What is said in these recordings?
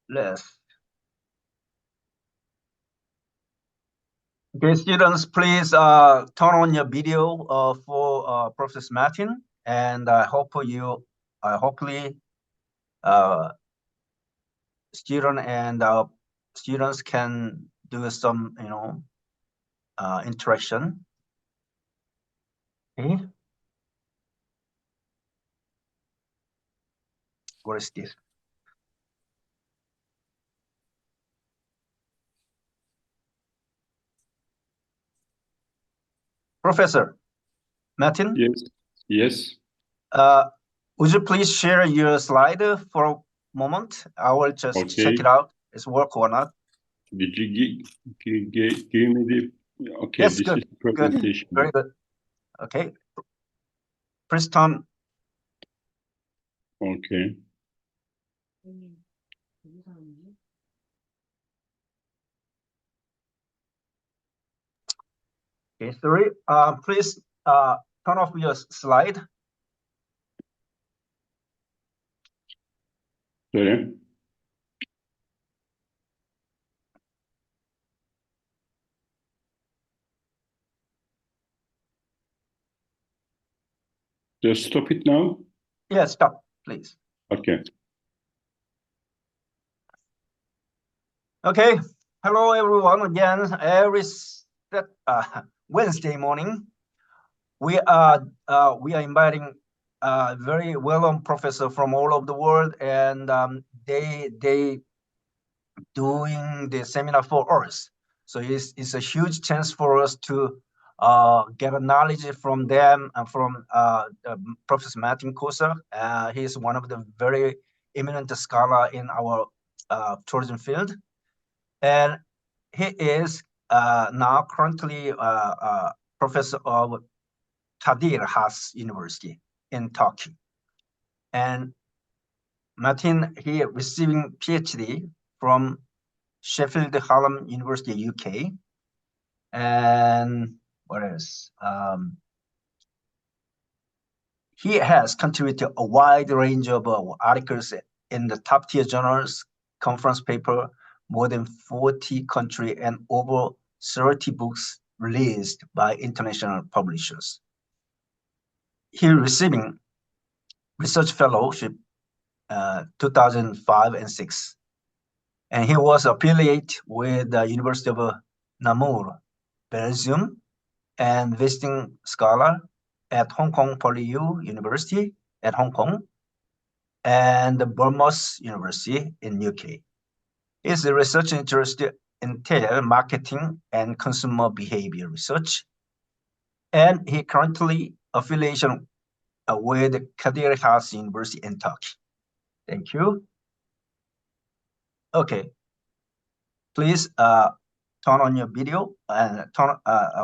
Let's. Okay, students, please turn on your video for Professor Metin, and I hope hopefully students can do some interaction. Okay. What is this? Professor Metin? Yes. Yes. Would you please share your slide for a moment? I will just check it out. It's work or not. Did you give me the... Okay, yes, this good, is the presentation. Good. Very good. Okay. Press turn. Okay. Okay, sorry. Please turn off your slide. Sorry. Just stop it now. Yes, stop, please. Okay. Okay. Hello, everyone. Again, every Wednesday morning, we are inviting very well-known professor from all over the world, and they doing the seminar for us. So it's a huge chance for us to get a knowledge from them and from Professor Metin Kozak. He's one of the very eminent scholar in our tourism field, and he is now currently professor of Kadir Has University in Turkey. And Metin, he receiving PhD from Sheffield Hallam University, UK. And what else? He has contributed a wide range of articles in the top tier journals, conference paper, more than 40 countries, and over 30 books released by international publishers. He receiving research fellowship 2005 and 6. And he was affiliated with the University of Namur, Belgium, and visiting scholar at Hong Kong Poly-U University at Hong Kong and the Bournemouth University in UK. His research interest entails marketing and consumer behavior research, and he currently affiliation with Kadir Has University in Turkey. Thank you. Okay, please turn on your video and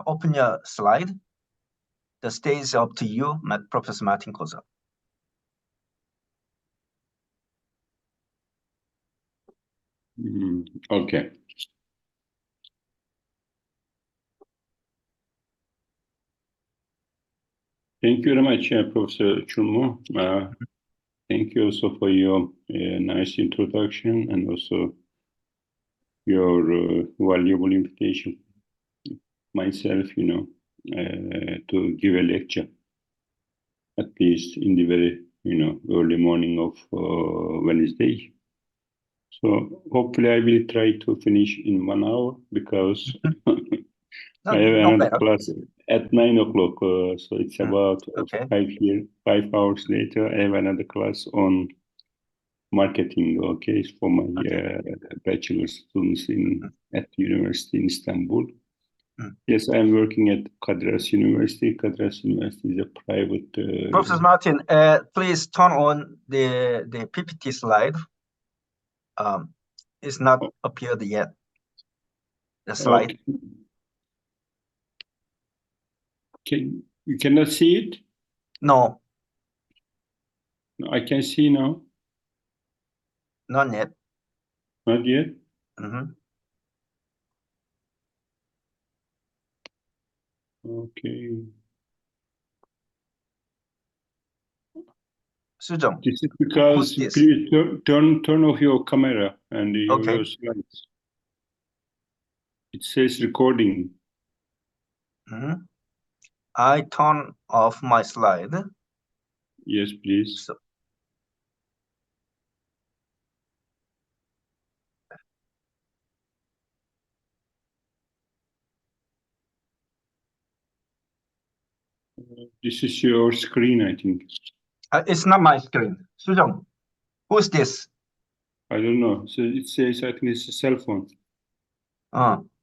open your slide. The stage is up to you, Professor Metin Kozak. Okay. Thank you very much, Professor Chulmo. Thank you also for your nice introduction and also your valuable invitation. Myself, to give a lecture, at least in the very, early morning of Wednesday. So hopefully I will try to finish in 1 hour because I have another class at 9 o'clock. So it's about 5 hours later. I have another class on marketing, for my bachelor students at the university in Istanbul. Yes, I'm working at Kadir Has University. Kadir Has University is a private... Professor Metin, please turn on the PPT slide. It's not appeared yet. The slide. Okay. You cannot see it? No. No, I can see now. Not yet. Not yet? Okay. Sujong, This is who's because this? please turn off your camera and Okay. your slides. It says recording. I turn off my slide. Yes, please. So, This is your screen, I think. it's not my screen. Sujong, who's this? I don't know. So it says, I think it's a cell phone.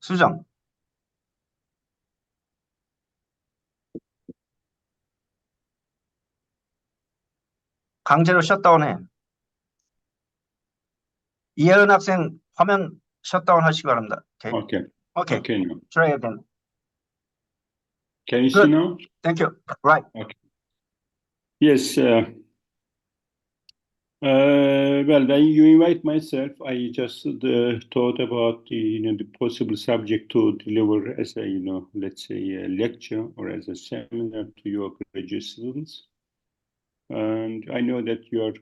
수정. 강제로 셧다운해. 이혜은 학생 화면 셧다운 하시기 바랍니다. Okay. Okay. Okay. Okay. Now. Try again. Can you Good. see now? Thank you. Right. Okay. Yes. Well, when you invite myself, I just thought about the possible subject to deliver as a let's say a lecture or as a seminar to your graduate students. And I know that your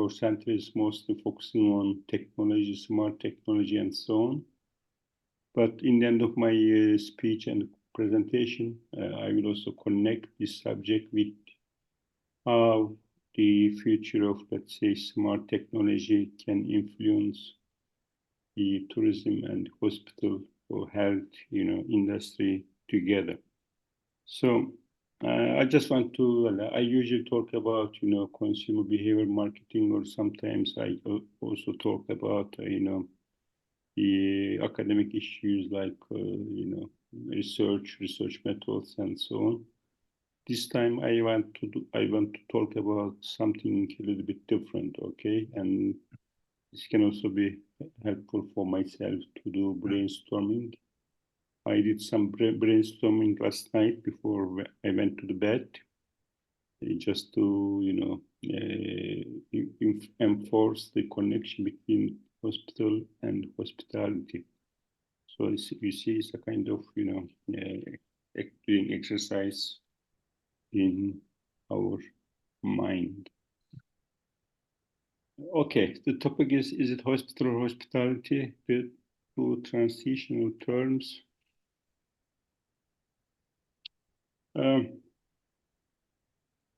center is mostly focusing on technology, smart technology, and so on. But in the end of my speech and presentation, I will also connect this subject with how the future of, let's say, smart technology can influence the tourism and hospital or health, industry together. So I just want to, I usually talk about, consumer behavior marketing, or sometimes I also talk about, the academic issues like, research methods and so on. This time I want to talk about something a little bit different, okay? And this can also be helpful for myself to do brainstorming. I did some brainstorming last night before I went to the bed, just to enforce the connection between hospital and hospitality. So you see, it's a kind of doing exercise in our mind. Okay, the topic is it hospital or hospitality? The two transitional terms.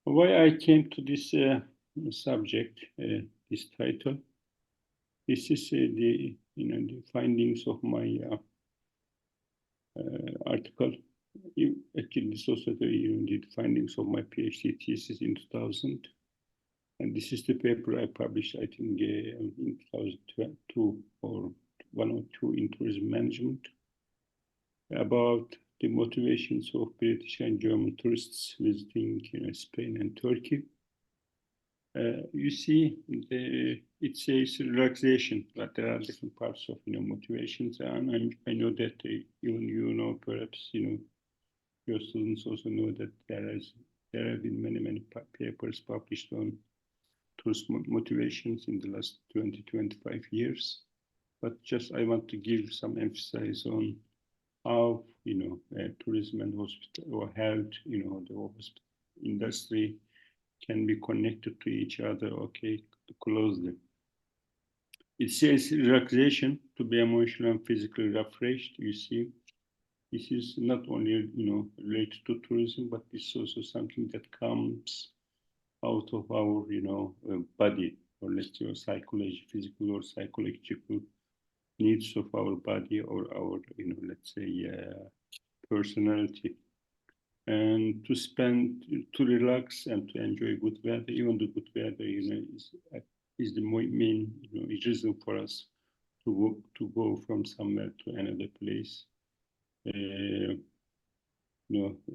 Why I came to this subject, this title. This is the findings of my article. Actually, this is also the findings of my PhD thesis in 2000. And this is the paper I published, I think, in 2002 or 102 in tourism management about the motivations of British and German tourists visiting Spain and Turkey. You see, it says relaxation, but there are different parts of motivations, and I know that even perhaps your students also know that there have been many papers published on tourist motivations in the last 20-25 years. But just I want to give some emphasis on how tourism and hospital or health, the hospital industry can be connected to each other, okay, closely. It says relaxation, to be emotional and physically refreshed. You see, this is not only related to tourism, but it's also something that comes out of our body, or let's say psychology, physical or psychological needs of our body, or our let's say personality. And to relax and to enjoy good weather, even the good weather is the main reason for us to go from somewhere to another place.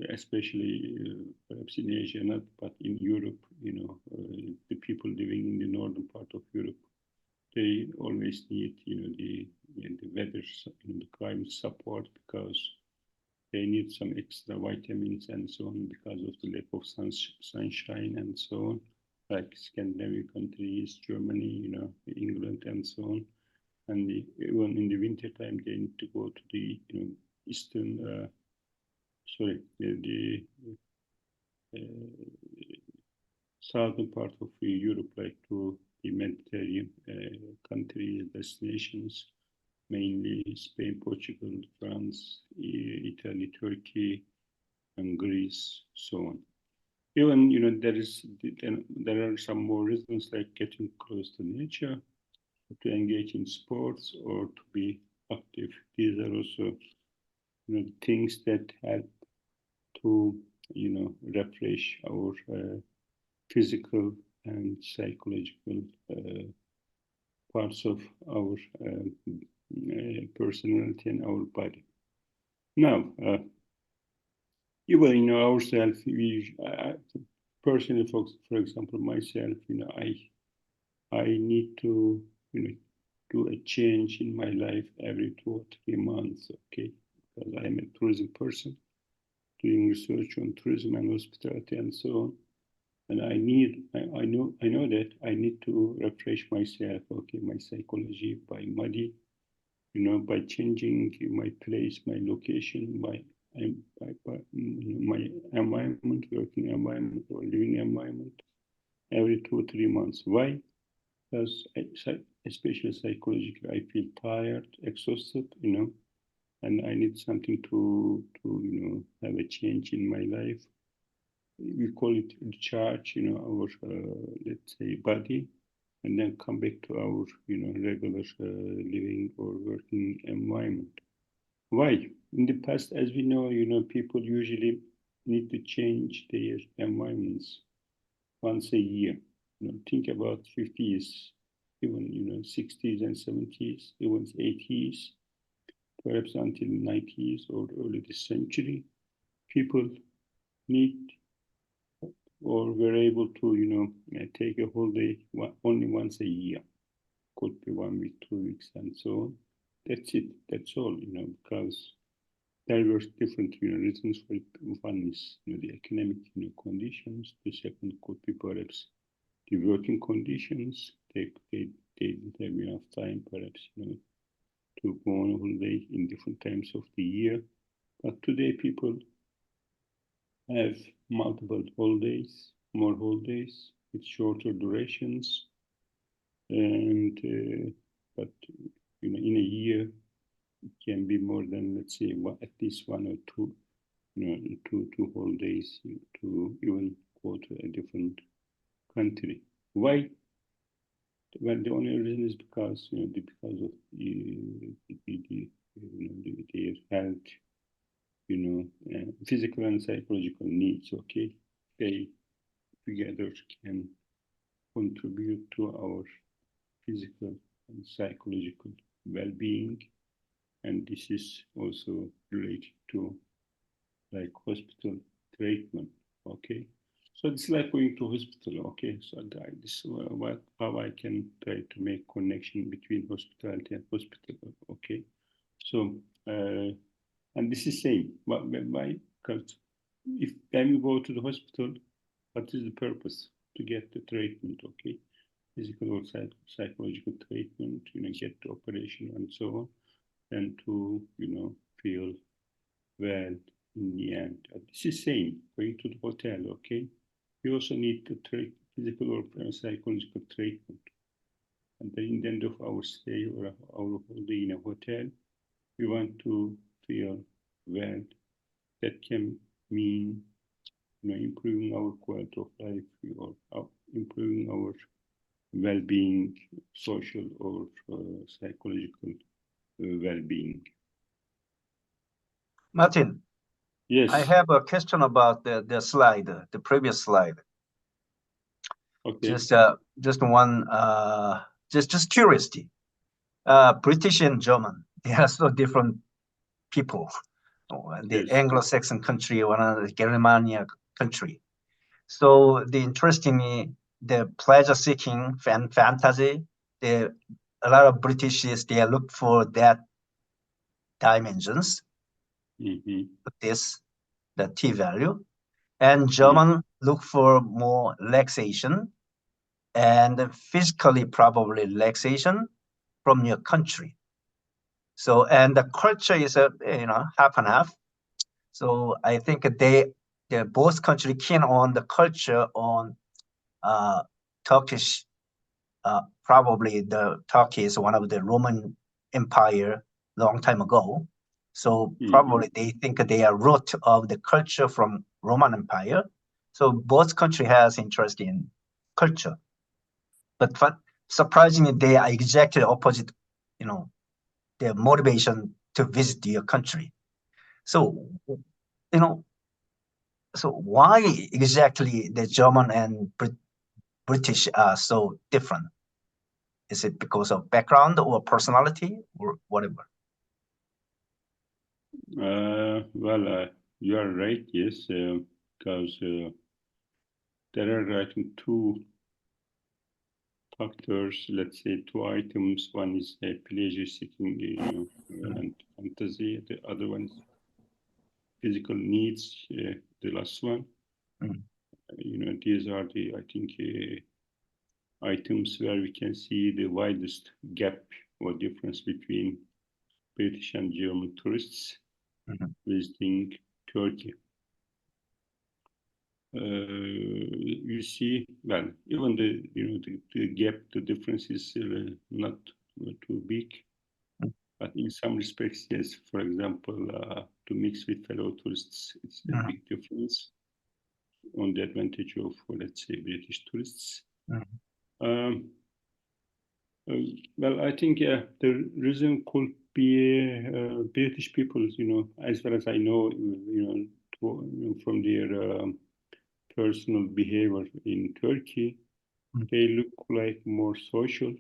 Especially perhaps in Asia, not, but in Europe, the people living in the northern part of Europe, they always need, the weather, the climate support, because they need some extra vitamins and so on because of the lack of sunshine and so on, like Scandinavian countries, Germany, England and so on. And even in the winter time, they need to go to the eastern, the southern part of Europe, like to the Mediterranean countries, destinations, mainly Spain, Portugal, France, Italy, Turkey, and Greece, so on. Even there are some more reasons like getting close to nature, to engage in sports, or to be active. These are also things that help to refresh our physical and psychological parts of our personality and our body. Now, even ourselves, personally, for example, myself, I need to do a change in my life every 2 or 3 months, okay? Because I am a tourism person, doing research on tourism and hospitality and so on. And I know that I need to refresh myself, okay, my psychology by by changing my place, my location, my environment, working environment or living environment every 2 or 3 months. Why? Because especially psychologically, I feel tired, exhausted, and I need something to have a change in my life. We call it recharge, our let's say body, and then come back to our regular living or working environment. Why? In the past, as we know, people usually need to change their environments once a year. Think about 50s, even 60s and 70s, even 80s, perhaps until 90s or early this century. People need or were able to take a holiday only once a year. Could be 1 week, 2 weeks, and so on. That's it. That's all. Because there were different reasons for it. One is the economic conditions. The second could be perhaps the working conditions. They didn't have enough time, perhaps to go on holiday in different times of the year. But today people have multiple holidays, more holidays with shorter durations, and but in a year it can be more than, let's say, at least 1 or 2 two holidays to even go to a different country. Why? Well, the only reason is because because of their health, physical and psychological needs. Okay, they together can contribute to our physical and psychological well-being, and this is also related to like hospital treatment. Okay, so it's like going to hospital. Okay, so this is how I can try to make connection between hospitality and hospital. Okay, so and this is same. Why? Because if when you go to the hospital, what is the purpose? To get the treatment. Okay, physical or psychological treatment. Get the operation and so on, and to feel well in the end. This is same going to the hotel. Okay, we also need to treat physical or psychological treatment. And then in the end of our stay or our holiday in a hotel, we want to feel well. That can mean improving our quality of life or improving our well-being, social or psychological well-being. Martin, Yes. I have a question about the slide, the previous slide. Okay. Just one, just curiosity. British and German, they are so different people. The Yes. Anglo-Saxon country, one of the Germania country. So the interesting, the pleasure-seeking fantasy, a lot of Britishes, they look for that dimensions, the T value, and German look for more relaxation and physically probably relaxation from your country. So, and the culture is half and half. So I think they both country keen on the culture on Turkish, probably the Turkey is one of the Roman Empire long time ago. So probably they think they are root of the culture from Roman Empire. So both country has interest in culture, but surprisingly they are exactly opposite. You know, their motivation to visit your country. So you know, so why exactly the German and British are so different? Is it because of background or personality or whatever? Well, you are right, yes, because there are, I think, two factors, let's say two items. One is pleasure seeking, and fantasy. The other one is physical needs, the last one. Mm. These are the, I think, items where we can see the widest gap or difference between British and German tourists visiting Turkey. You see, well, even the gap, the difference is not too big, but in some respects, yes. For example, to mix with fellow tourists, it's a big difference on the advantage of, let's say, British tourists. Um, well, I think the reason could be British people, as far as I know, from their personal behavior in Turkey, they look like more social,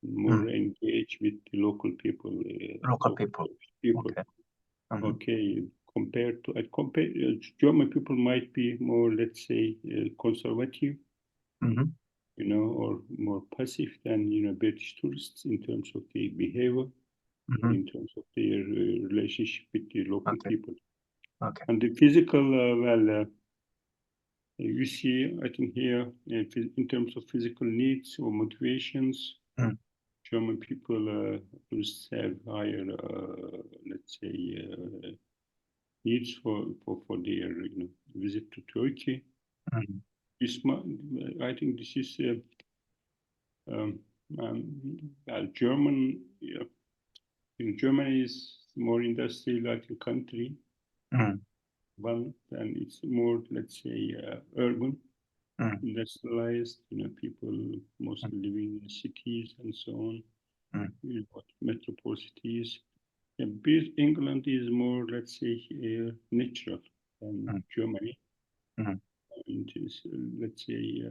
more engaged with the local people. Local people. Okay. Okay, compared to German people might be more, let's say, conservative, or more passive than British tourists in terms of their behavior, in terms of their relationship with the local people. Okay. And the physical, well, you see, I think here, in terms of physical needs or motivations, German people have higher, let's say, needs for their visit to Turkey. I think this is German. Germany is more industrial country. One, and it's more, let's say, urban, industrialized. People mostly living in cities and so on. Metropole cities. England is more, let's say, natural than Germany. It is, let's say,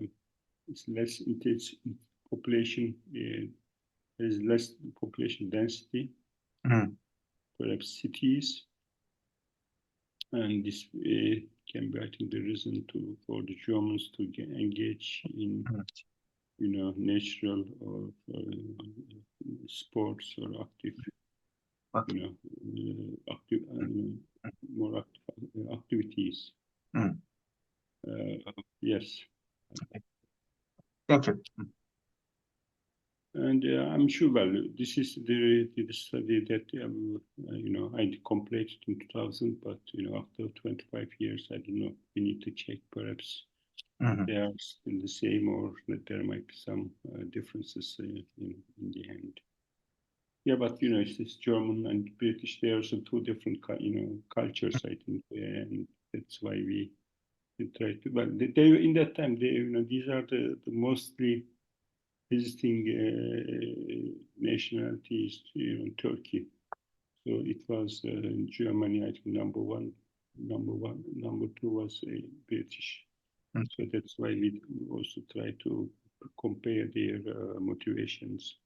it's less intense population. There's less population density, perhaps cities, and this can be, I think, the reason for the Germans to engage in, natural or sports or active, more active activities. Yes. Thank you. And I'm sure, well, this is the study that, I completed in 2000, but, after 25 years, I don't know, we need to check perhaps they are still the same or that there might be some differences in the end. Yeah, but, it's German and British, they are also two different, cultures, I think, and that's why we try to, well, they in that time, these are the mostly visiting nationalities in Turkey. So it was Germany, I think, number one. Number two was British. So that's why we also try to compare their motivations.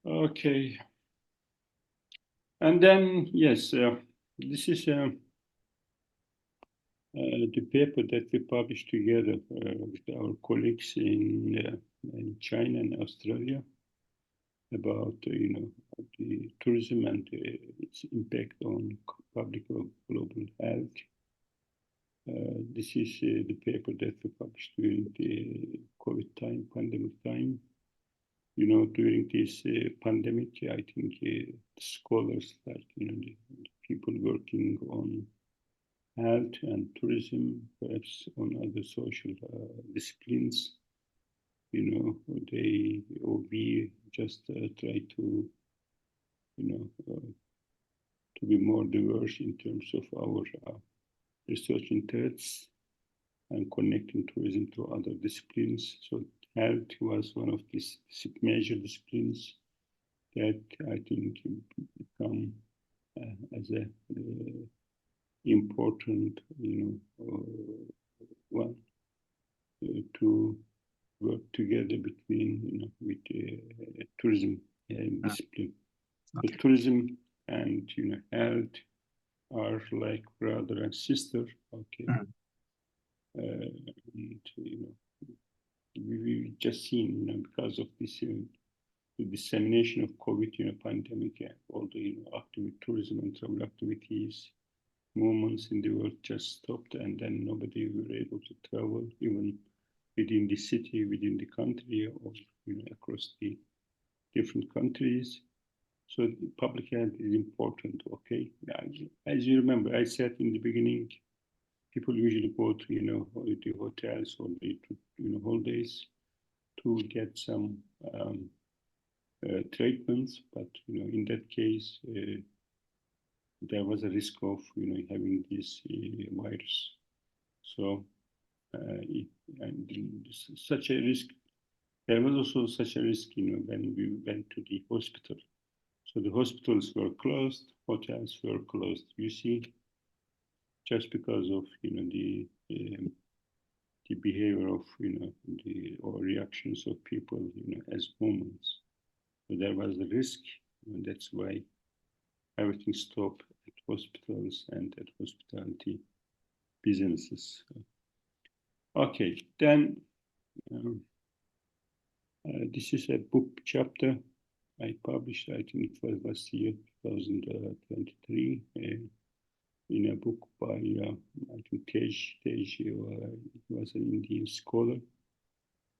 Okay. And then, yes, this is the paper that we published together with our colleagues in China and Australia about the tourism and its impact on public or global health. This is the paper that we published during the COVID time, pandemic time. During this pandemic, I think scholars, like the people working on health and tourism, perhaps on other social disciplines. We just try to, to be more diverse in terms of our research interests and connecting tourism to other disciplines. So health was one of these major disciplines that I think become as a important, one to work together between, with tourism discipline. Okay. So tourism and health are like brother and sister. Okay. And we just seen, because of this the dissemination of COVID, pandemic, and all the tourism and travel activities, movements in the world just stopped, and then nobody were able to travel, even within the city, within the country, or across the different countries. So public health is important. Okay, as you remember, I said in the beginning, people usually go to the hotels or the holidays to get some treatments, but in that case there was a risk of having this virus. So and such a risk. There was also such a risk, when we went to the hospital. So the hospitals were closed, hotels were closed. You see, just because of the behavior of or reactions of people as humans. So there was a risk, and that's why everything stopped at hospitals and at hospitality businesses. Okay, then this is a book chapter I published, I think it was last year, 2023, in a book by, I think Tej was an Indian scholar.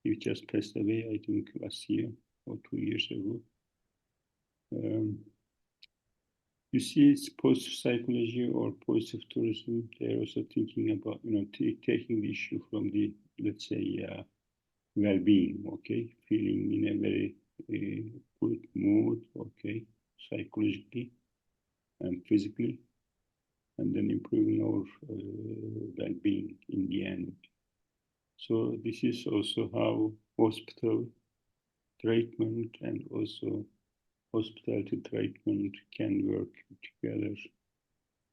He just passed away, I think, last year or 2 years ago. You see, it's positive psychology or positive tourism. They're also thinking about, taking the issue from the, let's say, well-being, okay, feeling in a very good mood, okay, psychologically and physically, and then improving our well-being in the end. So this is also how hospital treatment and also hospitality treatment can work together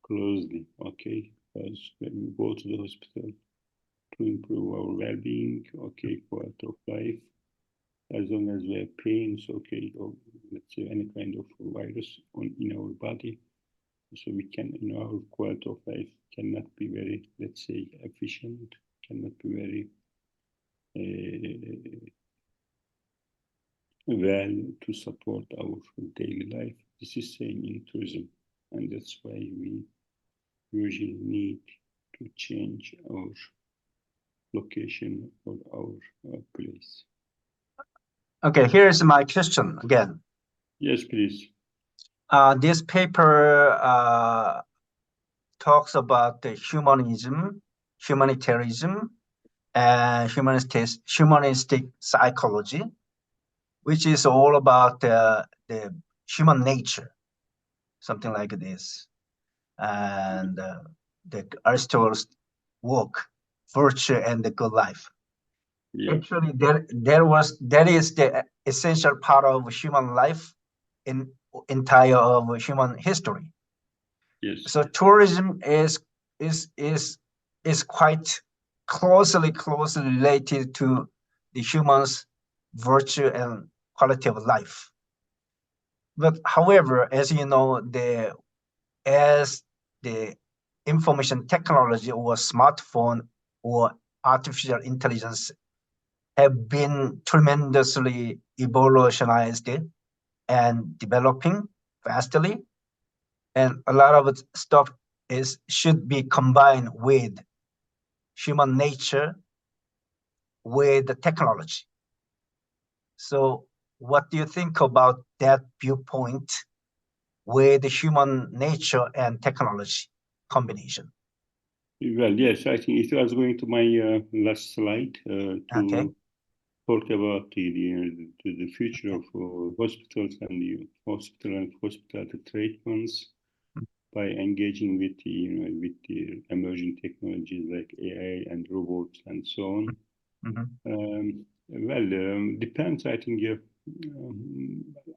closely, okay? Because when we go to the hospital to improve our well-being, okay, quality of life, as long as we have pains, okay, or let's say any kind of virus in our body, so we can, our quality of life cannot be very, let's say, efficient, cannot be very well to support our daily life. This is same in tourism, and that's why we usually need to change our location or our place. Okay, here's my question again. Yes, please. This paper talks about the humanitarianism, and humanistic psychology, which is all about the human nature, something like this, and the Aristotle's work, virtue and the good life. Yeah. Actually, that is the essential part of human life in entire of human history. Yes. So tourism is quite closely related to the human's virtue and quality of life. But however, as you know, as the information technology or smartphone or artificial intelligence have been tremendously evolutionized and developing fastly, and a lot of stuff should be combined with human nature with the technology. So what do you think about that viewpoint with the human nature and technology combination? Well, yes, I think it was going to my last slide Okay. to talk about the future of hospitals and the hospital treatments by engaging with with the emerging technologies like AI and robots and so on. Well, depends. I think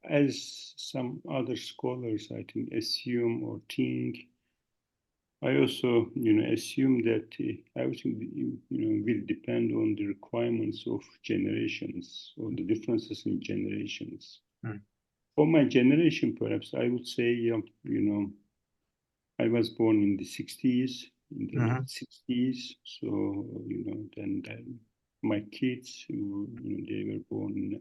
as some other scholars, I think assume or think. I also, assume that everything, will depend on the requirements of generations or the differences in generations. For my generation, perhaps I would say, I was born in the 60s, in the late 60s. So, then my kids, they were born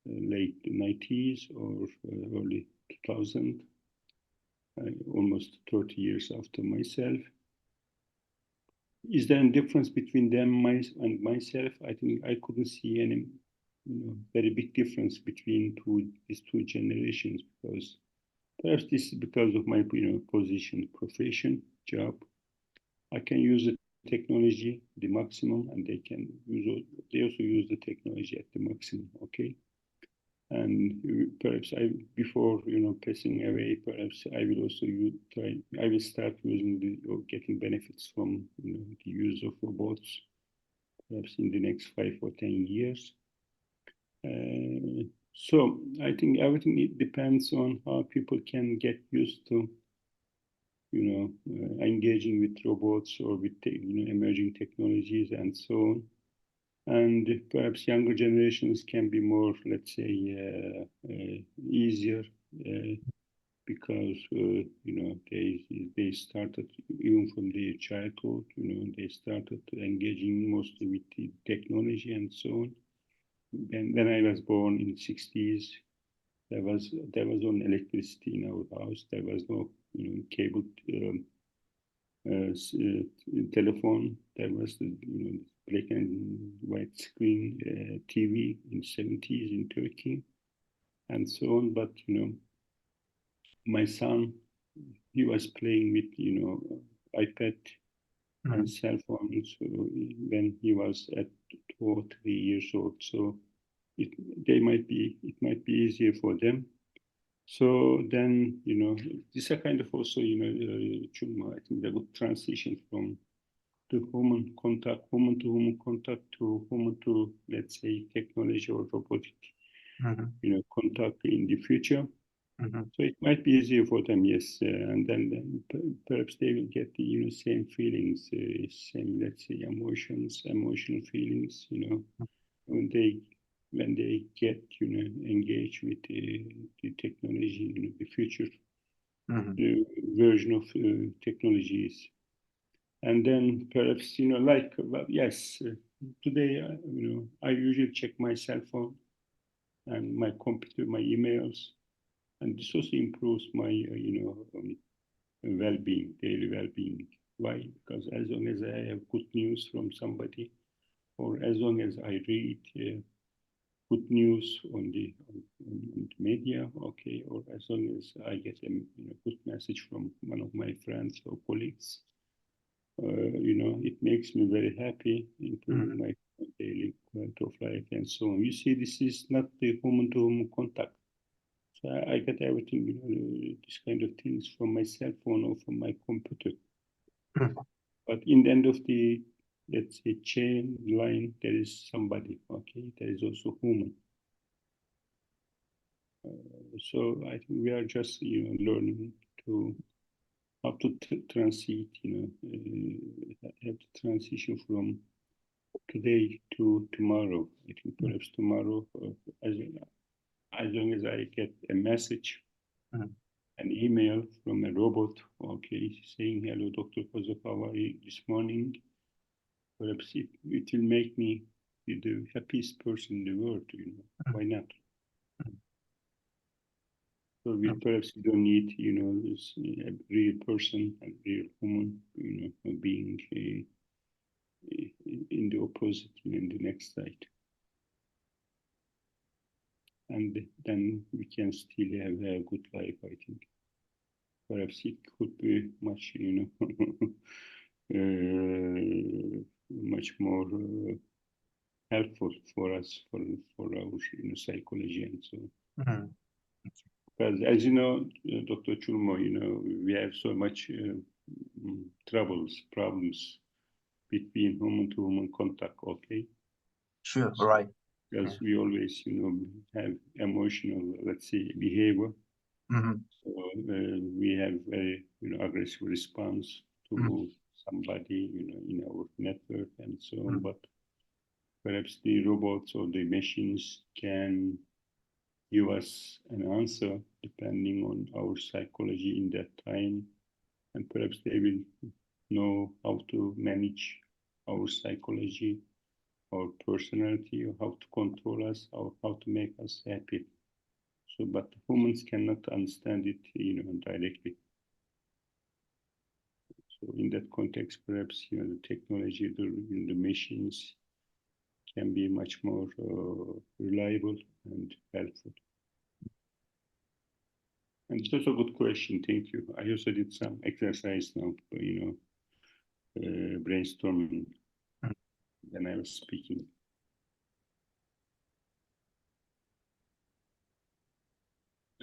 in late 90s or early 2000, almost 30 years after myself. Is there a difference between them and myself? I think I couldn't see any very big difference between these two generations, because perhaps this is because of my position, profession, job. I can use the technology the maximum, and they also use the technology at the maximum. Okay. And perhaps before passing away, perhaps I will also I will start using or getting benefits from the use of robots, perhaps in the next 5 or 10 years. So I think everything depends on how people can get used to engaging with robots or with emerging technologies and so on. And perhaps younger generations can be more, let's say, easier because they started even from their childhood. They started engaging mostly with the technology and so on. And when I was born in the 60s, there was no electricity in our house. There was no cable telephone. There was the black and white screen TV in 70s in Turkey and so on. But my son, he was playing with iPad and cell phones when he was at 2 or 3 years old. So it might be easier for them. So then this is a kind of also I think a good transition from to human to human contact to human to, let's say, technology or robotic contact in the future. So it might be easier for them, yes, and then perhaps they will get the same feelings, same, let's say, emotional feelings, when they get engaged with the technology, the future version of technologies. And then perhaps like, well, yes, today I usually check my cell phone and my computer, my emails, and this also improves my well-being, daily well-being. Why? Because as long as I have good news from somebody, or as long as I read good news on the media, okay, or as long as I get a good message from one of my friends or colleagues, it makes me very happy, improving my daily quality of life and so on. You see, this is not the human-to-human contact. So I get everything, this kind of things from my cell phone or from my computer. But in the end of the, let's say, chain line, there is somebody, okay? There is also human. So I think we are just, learning to how to transit, have to transition from today to tomorrow. I think perhaps tomorrow, as long as I get a message, an email from a robot, okay, saying, hello, Dr. Kozak, how are you this morning? Perhaps it will make me the happiest person in the world, why not? So perhaps we don't need, this, a real person, a real human, being in the opposite, in the next side. And then we can still have a good life, I think. Perhaps it could be much, much more helpful for us for our psychology and so. Mhm. Because as you know, Dr. Chulmo, we have so much problems between human to human contact. Okay. Sure, right. Because Yeah. we always, have emotional, let's say, behavior. Mhm. So we have very, aggressive response to somebody, in our network and so on. Mhm. But perhaps the robots or the machines can give us an answer depending on our psychology in that time, and perhaps they will know how to manage our psychology, our personality, or how to control us, or how to make us happy. So, but humans cannot understand it, directly. So, in that context, perhaps the technology, the machines can be much more reliable and helpful. And it's also a good question. Thank you. I also did some exercise now, brainstorming Mhm. when I was speaking.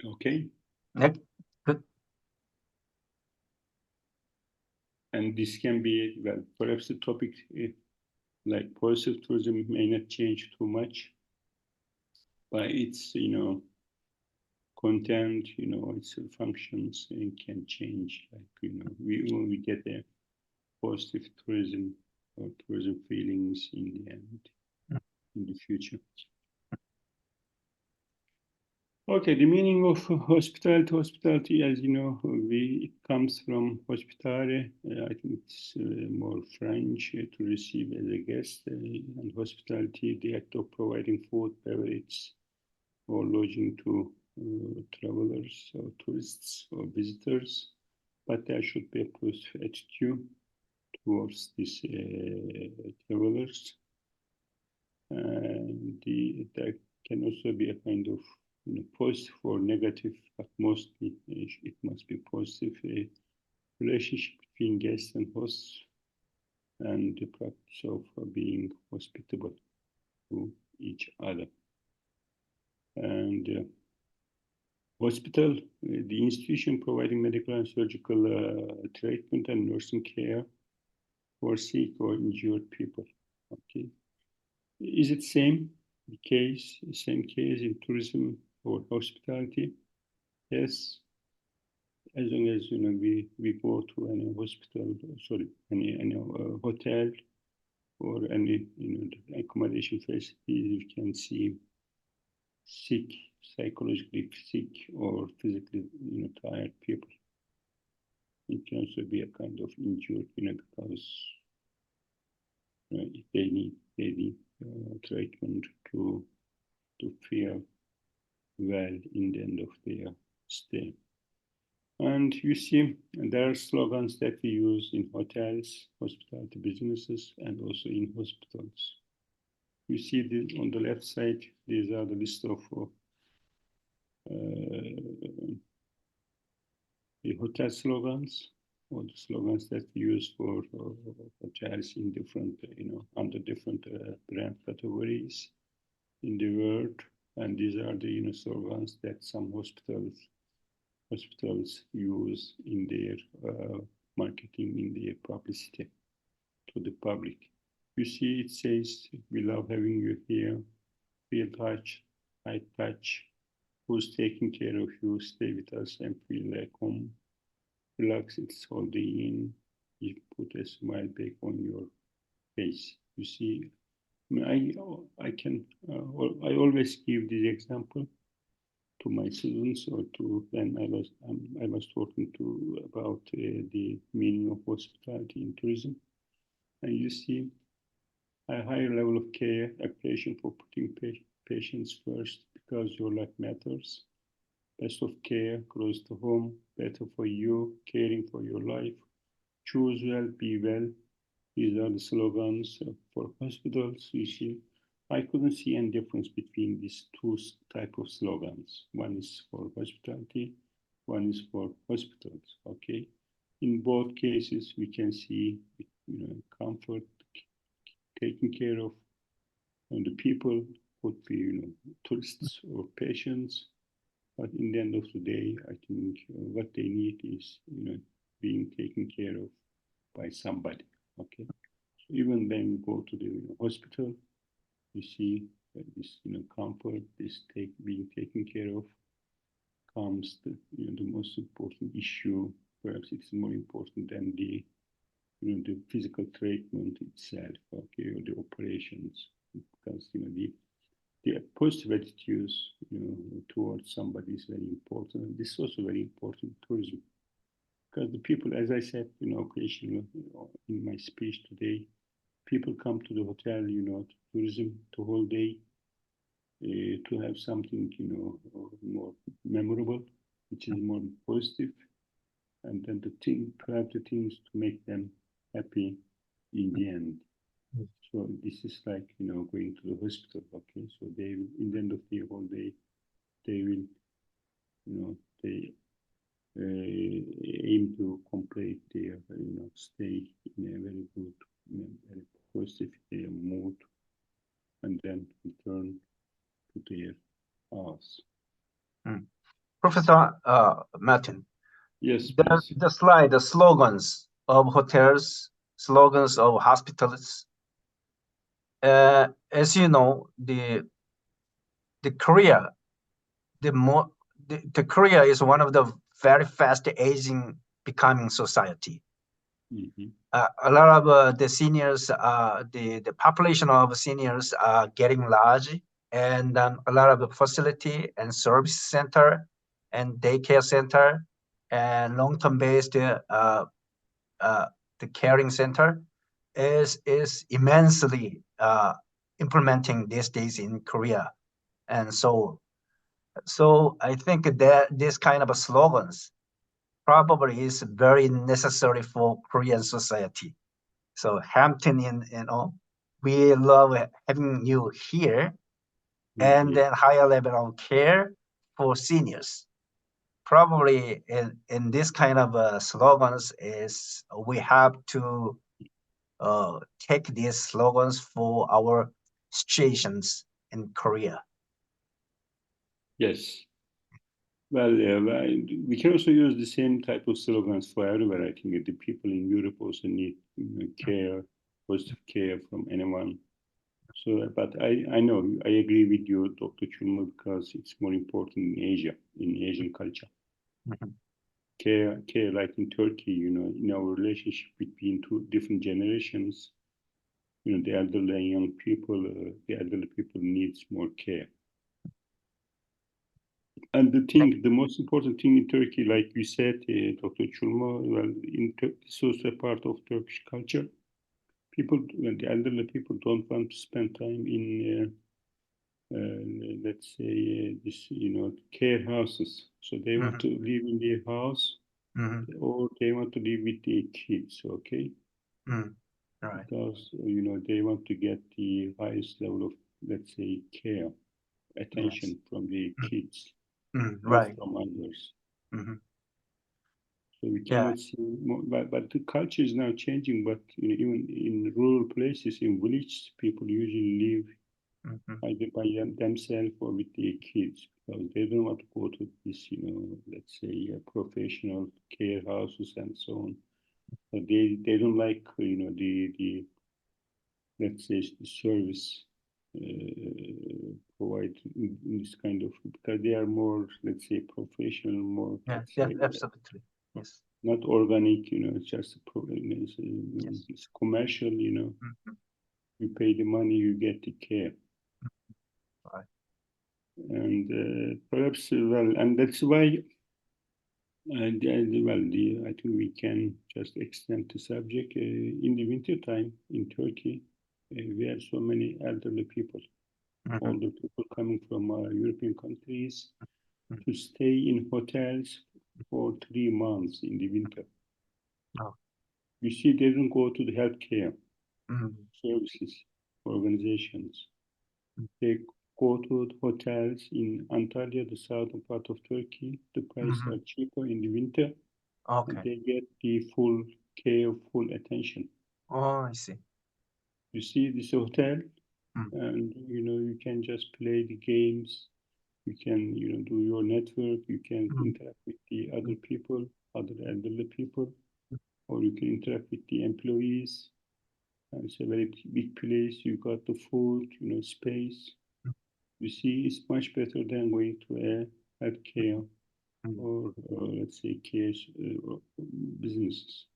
Okay. Yep. Good. And this can be, well, perhaps the topic like positive tourism may not change too much, but its, content, its functions can change. Like, when we get a positive tourism or tourism feelings in the end, in the future. Okay, the meaning of hospitality, as you know, it comes from hospitare. I think it's more French, to receive as a guest, and hospitality, the act of providing food, beverage, or lodging to travelers or tourists or visitors. But there should be a positive attitude towards these travelers. And there can also be a kind of positive or negative, but mostly it must be positive, a relationship between guests and hosts, and the practice of being hospitable to each other. And hospital, the institution providing medical and surgical treatment and nursing care for sick or injured people. Okay, is it same case in tourism or hospitality? Yes, as long as we go to any hospital, sorry, any hotel or any accommodation facility, you can see sick, psychologically sick or physically tired people. It can also be a kind of injured, because they need treatment to feel well in the end of their stay. And you see, there are slogans that we use in hotels, hospitality businesses, and also in hospitals. You see this on the left side, these are the list of the hotel slogans, or the slogans that we use for hotels in different, under different brand categories in the world. And these are the slogans that some hospitals use in their marketing, in their publicity to the public. You see, it says, "We love having you here. Feel touch, I touch. Who's taking care of you? Stay with us and feel like home. Relax, it's holding in. You put a smile back on your face." You see, I can, I always give this example to my students, or to when I was talking to about the meaning of hospitality in tourism. And you see a higher level of care, appreciation for putting patients first because your life matters. Best of care, close to home, better for you, caring for your life. Choose well, be well. These are the slogans for hospitals. You see, I couldn't see any difference between these two type of slogans. One is for hospitality, one is for hospitals. Okay, in both cases, we can see comfort, taking care of the people, would be tourists or patients. But in the end of the day, I think what they need is being taken care of by somebody. Okay, so even when you go to the hospital, you see that this comfort, this being taken care of, comes the most important issue. Perhaps it's more important than the the physical treatment itself, okay, or the operations, because the positive attitudes towards somebody is very important. And this is also very important in tourism, because the people, as I said, occasionally in my speech today, people come to the hotel, to tourism the whole day, to have something, more memorable, which is more positive, and then to have the things to make them happy in the end. So this is like going to the hospital. Okay, so they in the end of the whole day, they will they aim to complete their stay in a very good, very positive mood, and then return to their house. Professor Metin, Yes, please. the slide, the slogans of hotels, slogans of hospitals. As you know, the Korea, the Korea is one of the very fast aging, becoming society. Mm-hmm. A lot of the seniors, the population of seniors are getting large, and a lot of the facility and service center and daycare center and long-term based the caring center is immensely implementing these days in Korea. And so I think that this kind of slogans probably is very necessary for Korean society. So Hampton, we love having you here, and then higher level of care for seniors. Probably in this kind of slogans is we have to take these slogans for our situations in Korea. Yes. Well, we can also use the same type of slogans for everywhere. I think the people in Europe also need care, positive care from anyone. So, but I know, I agree with you, Dr. Chulma, because it's more important in Asia, in Asian culture. Mhm. Care, like in Turkey, in our relationship between two different generations, the elderly and young people, the elderly people needs more care. And the most important thing in Turkey, like you said, Dr. Chulma, well, it's also a part of Turkish culture. People, the elderly people don't want to spend time in, let's say, this, care houses. So they want to live in their house, or they want to live with their kids, okay? Right. Because, they want to get the highest level of, let's say, care, attention from the kids. Right. From others. Mhm. So we Yeah. cannot see more, but the culture is now changing. But even in rural places, in villages, people usually live either by themselves or with their kids, because they don't want to go to this, let's say, professional care houses and so on. But they don't like, the let's say the service provided in this kind of, because they are more, let's say, professional, more, Yeah. let's Yeah. say, Absolutely. Yes. not organic, it's just Yes. it's commercial, Mhm. you pay the money, you get the care. Right. And perhaps, well, and that's why, well, I think we can just extend the subject. In the winter time in Turkey, we have so many elderly people, older people coming from European countries to stay in hotels for 3 months in the winter. Oh. You see, they don't go to the healthcare Mhm. services organizations. They go to hotels in Antalya, the southern part of Turkey. The prices are cheaper in the winter, and Okay. they get the full care, full attention. Oh, I see. You see this hotel, Mm, and you can just play the games. You can do your network. You can mm, interact with the other mm, people, other elderly people, or you can interact with the employees. And it's a very big place. You got the food, space. mm, You see, it's much better than going to a healthcare mm. or let's say cash businesses.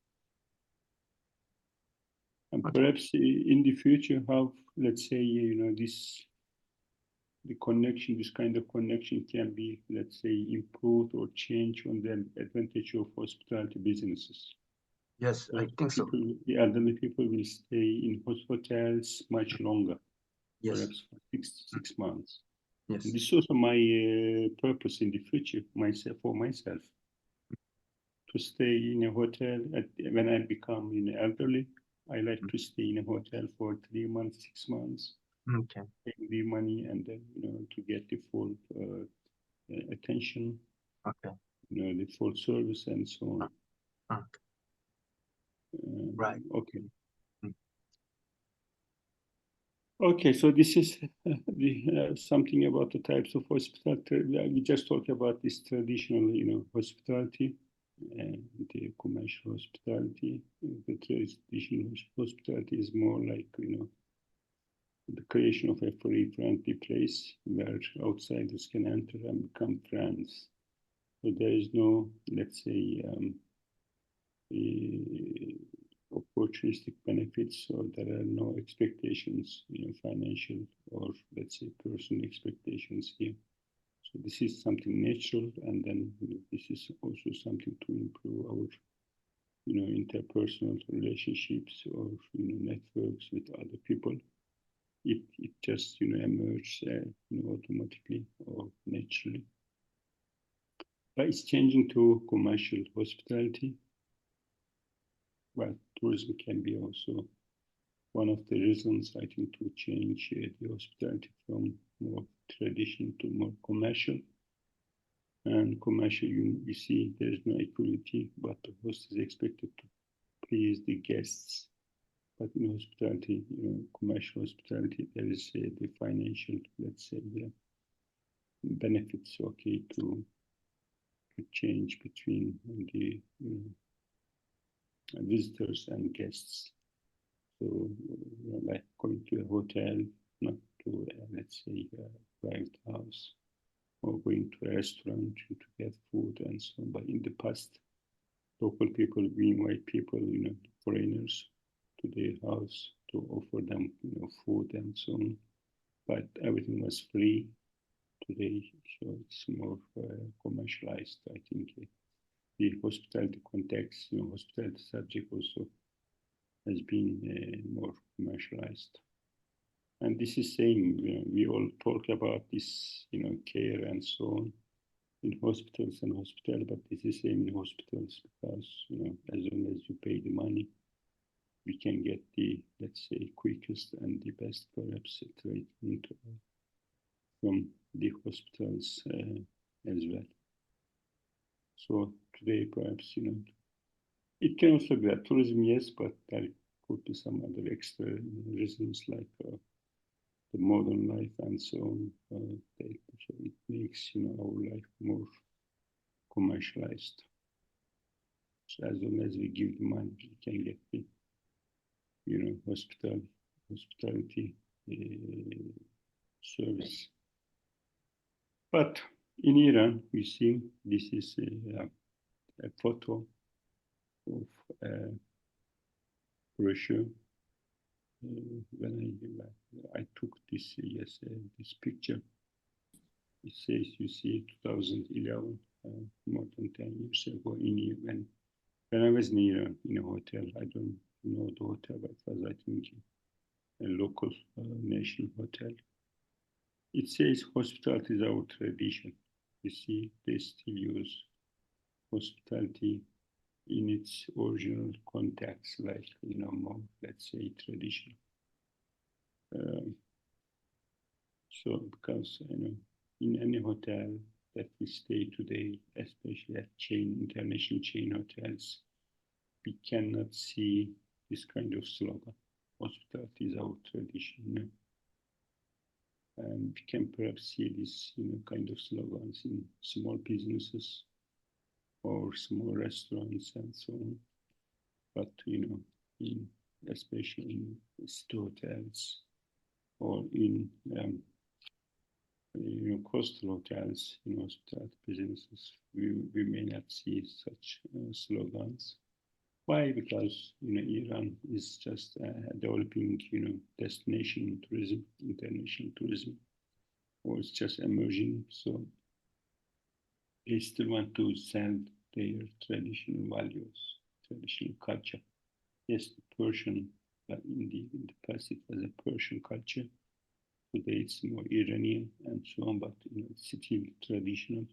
And Okay. perhaps in the future, how, let's say, the connection, this kind of connection can be, let's say, improved or changed on the advantage of hospitality businesses. Yes, I Perhaps think so. the elderly people will stay in hotels much longer, Yes, perhaps for six months. And yes. this is also my purpose in the future, for myself, to stay in a hotel when I become elderly. I like to stay in a hotel for 3 months, 6 months, Okay, pay the money, and then to get the full attention, okay. the full service, and so on. Okay. Right. Okay. Mm, Okay, so this is something about the types of hospitality. We just talked about this traditional, hospitality and the commercial hospitality. The traditional hospitality is more like, the creation of a free, friendly place where outsiders can enter and become friends. So there is no, let's say, opportunistic benefits, or there are no expectations, financial or let's say personal expectations here. So this is something natural, and then this is also something to improve our, interpersonal relationships or networks with other people. It just emerges automatically or naturally. But it's changing to commercial hospitality. Well, tourism can be also one of the reasons, I think, to change the hospitality from more traditional to more commercial. And commercial, you see, there is no equality, but the host is expected to please the guests. But in hospitality, commercial hospitality, there is the financial, let's say, benefits, okay, to change between the visitors and guests. So, like going to a hotel, not to, let's say, a private house, or going to a restaurant to get food and so on. But in the past, local people, we invite people, foreigners, to their house to offer them, food and so on. But everything was free. Today, so it's more commercialized. I think the hospitality context, hospitality subject also has been more commercialized. And this is saying, we all talk about this, care and so on in hospitals and hospital, but this is same in hospitals because, as long as you pay the money, we can get the, let's say, quickest and the best perhaps treatment from the hospitals as well. So today, perhaps, it can also be a tourism, yes, but there could be some other extra reasons like the modern life and so on. So it makes our life more commercialized. So as long as we give the money, we can get the hospitality service. But in Iran, we see this is a photo of a brochure. When I took this this picture, it says, you see, 2011, more than 10 years ago in when I was in Iran in a hotel. I don't know the hotel, but it was, I think, a local national hotel. It says hospitality is our tradition. You see, they still use hospitality in its original context, like, more, let's say, traditional. So because, in any hotel that we stay today, especially at international chain hotels, we cannot see this kind of slogan. Hospitality is our tradition. And we can perhaps see this, kind of slogans in small businesses or small restaurants and so on. But, especially in city hotels or in, coastal hotels, hospitality businesses, we may not see such slogans. Why? Because, Iran is just developing, destination tourism, international tourism, or it's just emerging. So they still want to sell their traditional values, traditional culture. Yes, the Persian, in the past it was a Persian culture. Today it's more Iranian and so on, but it's still traditional.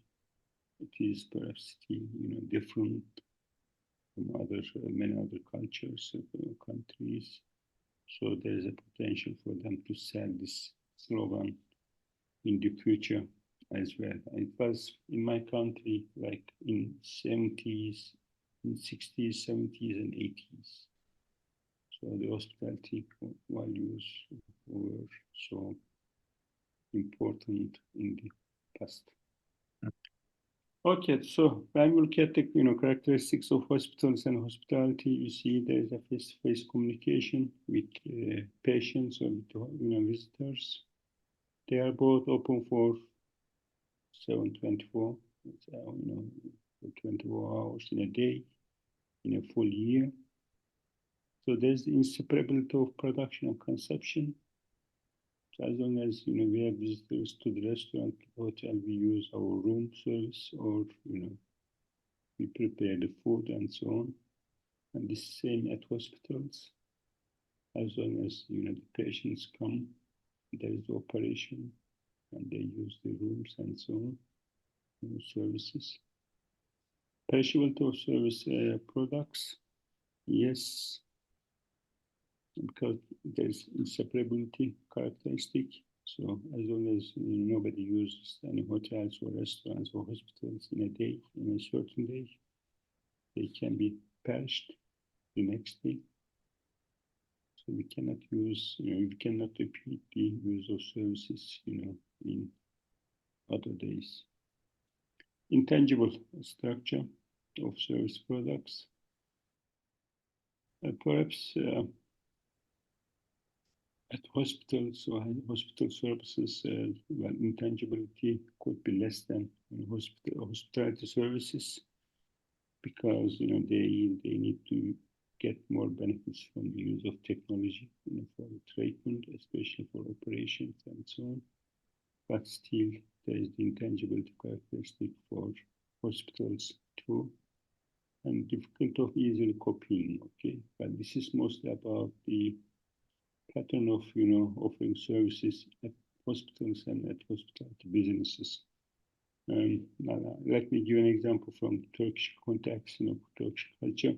It is perhaps still, different from many other cultures, countries. So there is a potential for them to sell this slogan in the future as well. It was in my country like in 70s, in 60s, 70s, and 80s. So the hospitality values were so important in the past. Okay, so when we look at the characteristics of hospitals and hospitality, you see there is a face-to-face communication with patients or with visitors. They are both open for 7/24, 24 hours in a day, in a full year. So there's the inseparability of production and consumption. So as long as we have visitors to the restaurant, hotel, we use our room service, or we prepare the food and so on. And this is same at hospitals. As long as the patients come, there is operation, and they use the rooms and so on, services. Perishability of service products, yes, because there's inseparability characteristic. So as long as nobody uses any hotels or restaurants or hospitals in a day, in a certain day, they can be perished the next day. So we cannot use, we cannot repeat the use of services, in other days. Intangible structure of service products. Perhaps at hospitals or hospital services, intangibility could be less than hospitality services, because they need to get more benefits from the use of technology for treatment, especially for operations and so on. But still, there is the intangibility characteristic for hospitals too, and difficult of easily copying. Okay, but this is mostly about the pattern of offering services at hospitals and at hospitality businesses. Let me give an example from Turkish context, Turkish culture.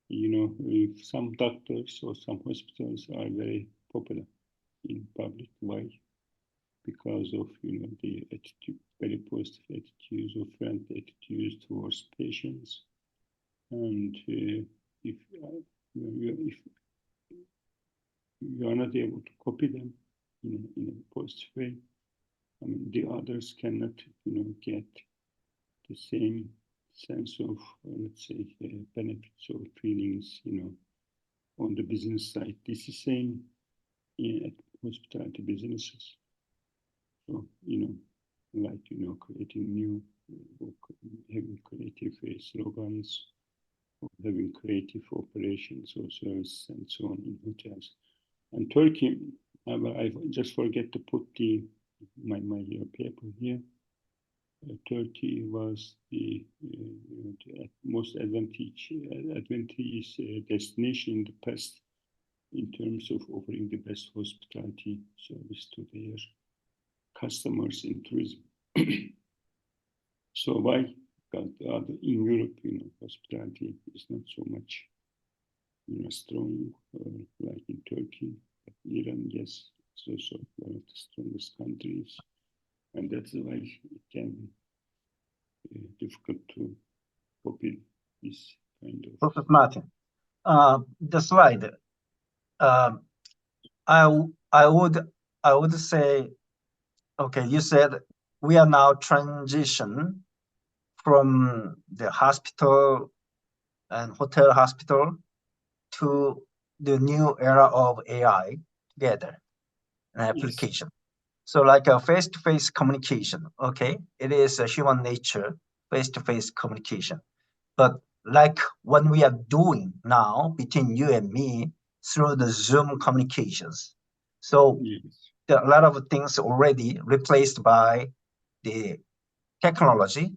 If some doctors or some hospitals are very popular in public. Why? Because of the attitude, very positive attitudes or friendly attitudes towards patients, and if you are not able to copy them in a positive way, the others cannot get the same sense of let's say benefits or feelings on the business side. This is same at hospitality businesses. So like creating new, having creative slogans, or having creative operations or services and so on in hotels. And Turkey, I just forget to put my paper here. Turkey was the most advantageous destination in the past in terms of offering the best hospitality service to their customers in tourism. So why? Because in Europe, hospitality is not so much strong like in Turkey. But Iran, yes, it's also one of the strongest countries, and that's why it can be difficult to copy this kind of. Professor Martin, the slide. I would say, okay, you said we are now transition from the hospital and hotel hospital to the new era of AI together, an application. So like a face-to-face communication, okay, it is a human nature, face-to-face communication. But like what we are doing now between you and me through the Zoom communications. So there are a lot of things already replaced by the technology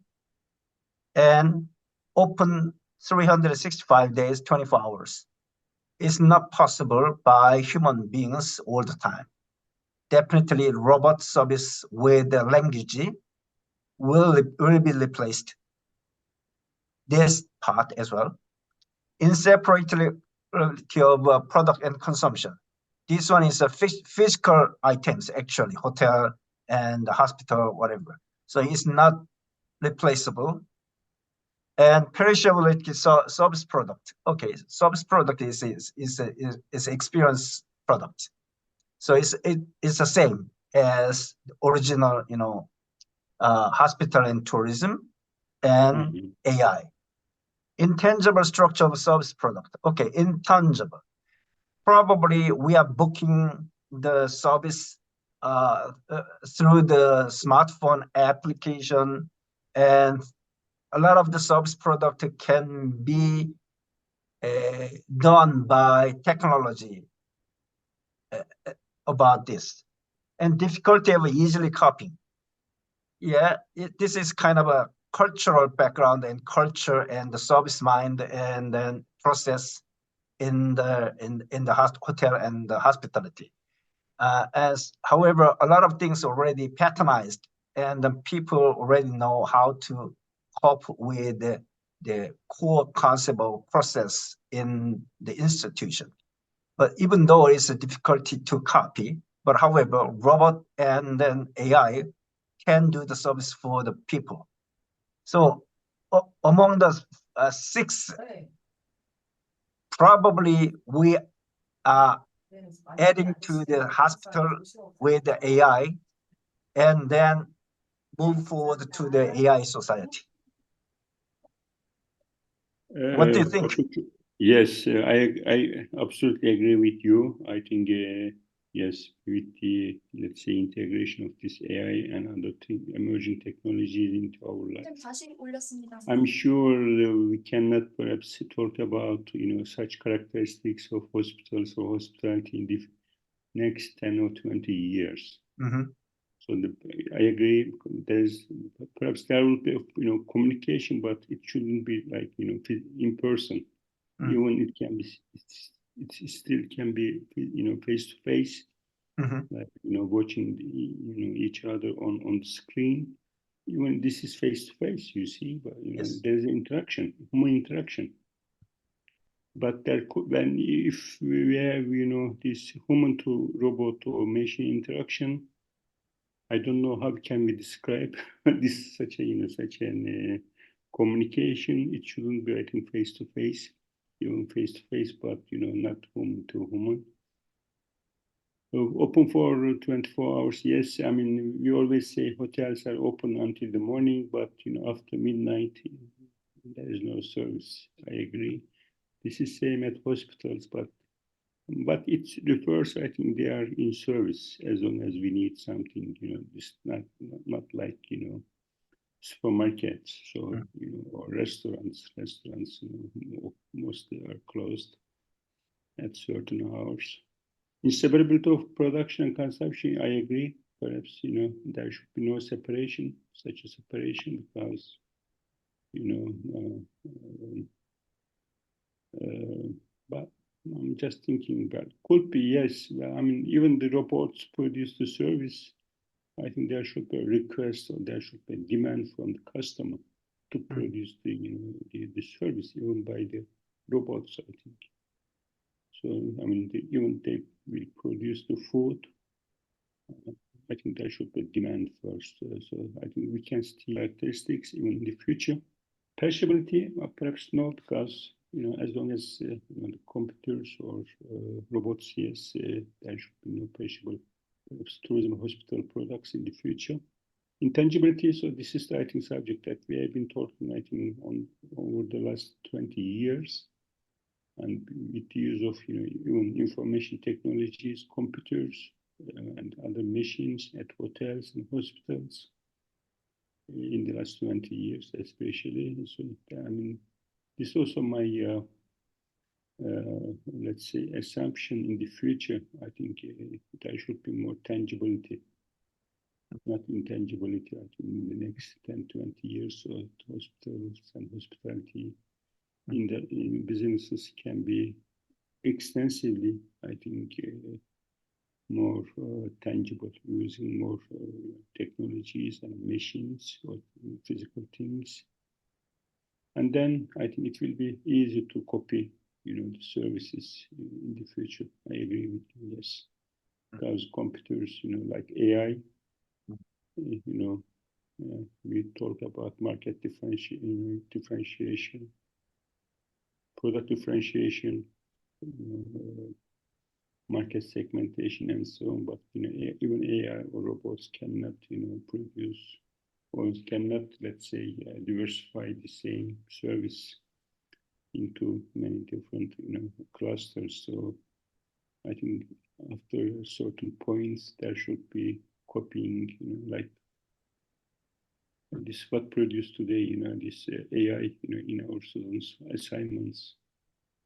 and open 365 days, 24 hours. It's not possible by human beings all the time. Definitely robot service with the language will be replaced. This part as well. Inseparability of product and consumption. This one is a physical items, actually, hotel and hospital, whatever. So it's not replaceable. And perishability service product. Okay, service product is experience product. So it's the same as the original, hospital and tourism and AI. Intangible structure of service product. Okay, intangible. Probably we are booking the service through the smartphone application, and a lot of the service product can be done by technology about this, and difficulty of easily copying. Yeah, this is kind of a cultural background and culture and the service mind and then process in the hotel and the hospitality. However, a lot of things already patronized, and the people already know how to cope with the core concept of process in the institution. But even though it's a difficulty to copy, but however, robot and then AI can do the service for the people. So among the six, probably we are adding to the hospital with the AI and then move forward to the AI society. What do you think? Yes, I absolutely agree with you. I think, yes, with the, let's say, integration of this AI and other emerging technologies into our life, I'm sure we cannot perhaps talk about, such characteristics of hospitals or hospitality in the next 10 or 20 years. So I agree. Perhaps there will be, communication, but it shouldn't be like, in person. Even it can be, it still can be, face to face, like, watching, each other on the screen. Even this is face to face, you see, but there's interaction, human interaction. But there could, when if we have, this human to robot or machine interaction, I don't know how can we describe this such an communication. It shouldn't be, I think, face to face, even face to face, but not human to human. So open for 24 hours. Yes, I mean we always say hotels are open until the morning, but after midnight there is no service. I agree. This is same at hospitals, but it refers, I think, they are in service as long as we need something, it's not like, supermarkets, so, or restaurants, mostly are closed at certain hours. Inseparability of production and consumption, I agree. Perhaps, there should be no separation, such a separation, because, but I'm just thinking that could be, yes. Well, I mean, even the robots produce the service. I think there should be a request or there should be a demand from the customer to produce the service, even by the robots, I think. So, I mean, even they will produce the food. I think there should be demand first. So I think we can see characteristics even in the future. Perishability, perhaps no, because as long as the computers or robots, yes, there should be no perishable tourism hospital products in the future. Intangibility, so this is the, I think, subject that we have been talking, I think, on over the last 20 years. And with the use of even information technologies, computers, and other machines at hotels and hospitals in the last 20 years, especially. So, I mean, this is also my, let's say, assumption in the future. I think there should be more tangibility, not intangibility. I think in the next 10, 20 years, so hospitals and hospitality in businesses can be extensively, I think, more tangible, using more technologies and machines or physical things. And then I think it will be easy to copy, the services in the future. I agree with you, yes. Because computers, like AI, we talk about market differentiation, product differentiation, market segmentation, and so on. But even AI or robots cannot, produce or cannot, let's say, diversify the same service into many different, clusters. So I think after certain points, there should be copying, like this what produced today, this AI, in our students' assignments,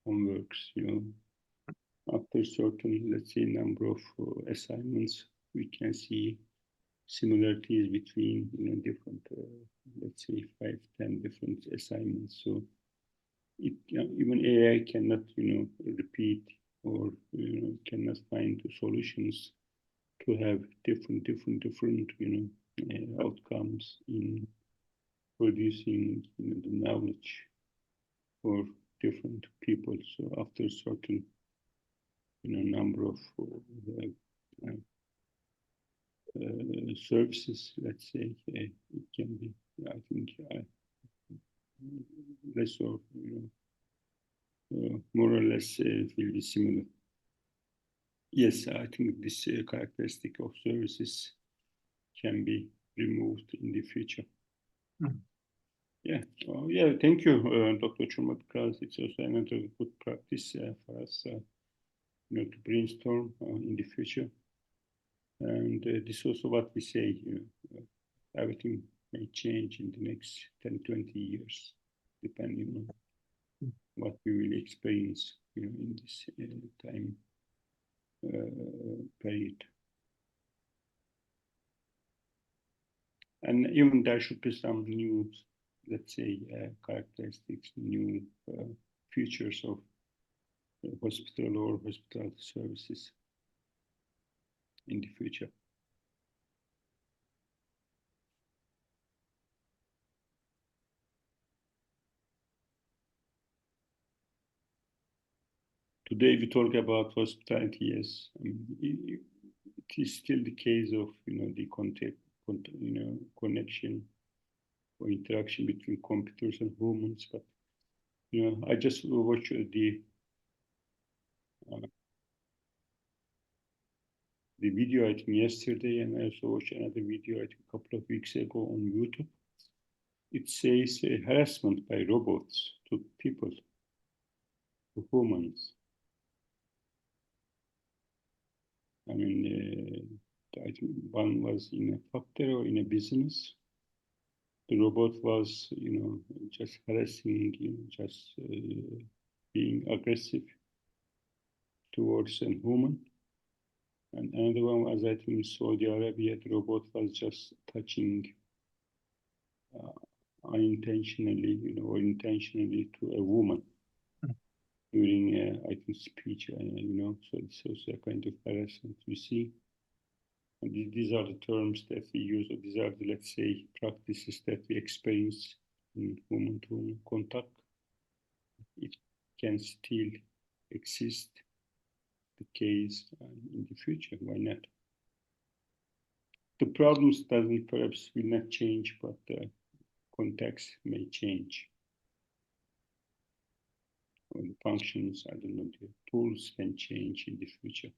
homeworks, after certain, let's say, number of assignments, we can see similarities between, different, let's say, 5, 10 different assignments. So even AI cannot, repeat or, cannot find the solutions to have different, outcomes in producing, the knowledge for different people. So after certain, number of services, let's say, it can be, I think, less or, more or less will be similar. Yes, I think this characteristic of services can be removed in the future. Mm-hmm. Yeah, yeah. Thank you, Dr. Chuma, because it's also another good practice for us, to brainstorm in the future. And this is also what we say, everything may change in the next 10, 20 years, depending on what we will experience, in this time period. And even there should be some new, let's say, characteristics, new features of hospital or hospital services in the future. Today we talk about hospitality. Yes, I mean, it is still the case of the contact, connection or interaction between computers and humans. But I just watched the video, I think, yesterday, and I also watched another video, I think, a couple of weeks ago on YouTube. It says harassment by robots to people, to humans. I mean, I think one was in a factory or in a business. The robot was, just harassing, just being aggressive towards a human. And another one was, I think, in Saudi Arabia, the robot was just touching unintentionally, or intentionally to a woman during, I think, speech, so it's also a kind of harassment we see. And these are the terms that we use, or these are the, let's say, practices that we experience in human-to-human contact. It can still exist, the case in the future. Why not? The problems perhaps will not change, but the context may change. or the functions, I don't know, the tools can change in the future.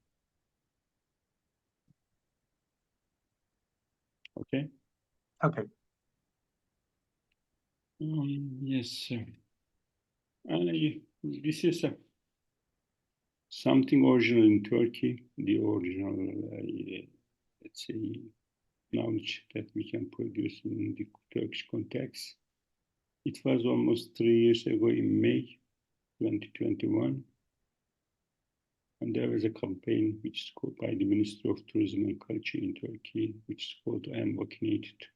Okay? Okay. Yes, sir. This is something original in Turkey, the original, let's say, knowledge that we can produce in the Turkish context. It was almost 3 years ago in May 2021. And there was a campaign which is called by the Ministry of Tourism and Culture in Turkey, which is called I Am Vaccinated.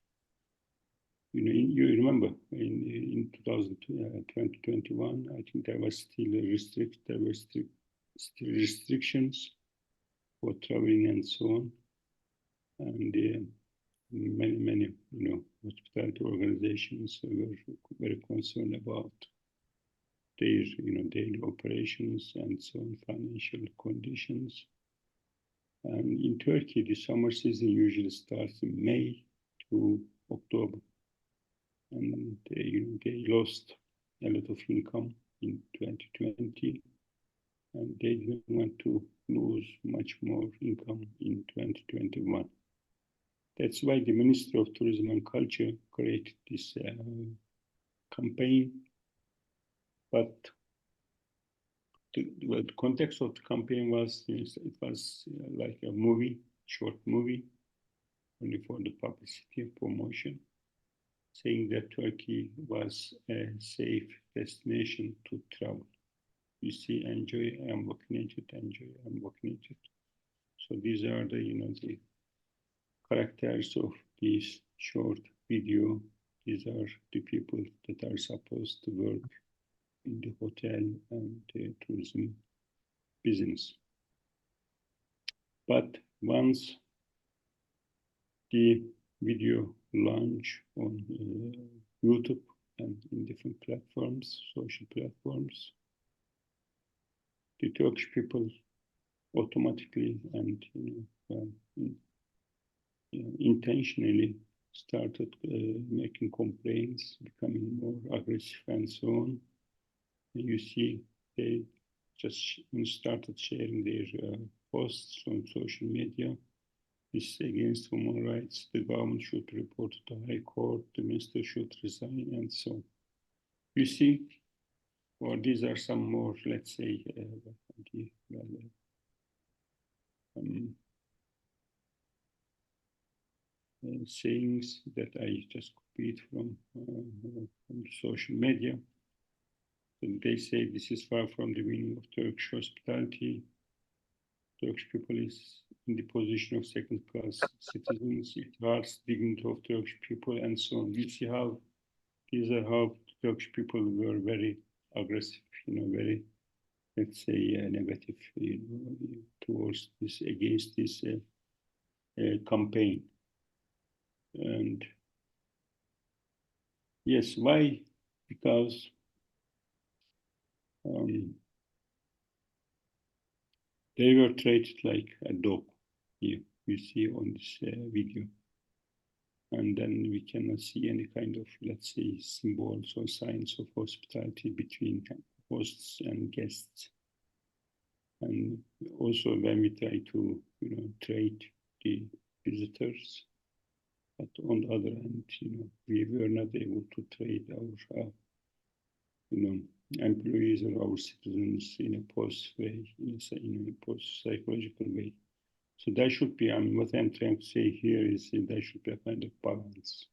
You know, you remember in 2021, I think there was still restrictions for traveling and so on. And many, hospitality organizations were very concerned about their, daily operations and so on, financial conditions. And in Turkey, the summer season usually starts in May to October. And they lost a lot of income in 2020, and they didn't want to lose much more income in 2021. That's why the Ministry of Tourism and Culture created this campaign. But the context of the campaign was, it was like a movie, short movie, only for the publicity and promotion, saying that Turkey was a safe destination to travel. You see, enjoy, I am vaccinated, enjoy, I am vaccinated. So these are the, the characters of this short video. These are the people that are supposed to work in the hotel and the tourism business. But once the video launch on YouTube and in different platforms, social platforms, the Turkish people automatically and intentionally started making complaints, becoming more aggressive and so on. And you see, they just started sharing their posts on social media. This is against human rights. The government should report to the High Court. The minister should resign, and so on. You see, or these are some more, let's say, sayings that I just copied from social media. And they say this is far from the meaning of Turkish hospitality. Turkish people is in the position of second-class citizens. It hurts dignity of Turkish people and so on. You see how these are how Turkish people were very aggressive, very, let's say, negative, towards this, against this campaign. And yes, why? Because they were treated like a dog. Here you see on this video. And then we cannot see any kind of, let's say, symbols or signs of hospitality between hosts and guests. And also when we try to, treat the visitors, but on the other hand, we were not able to treat our, employees or our citizens in a post way, in a post psychological way. So there should be, what I'm trying to say here is there should be a kind of balance.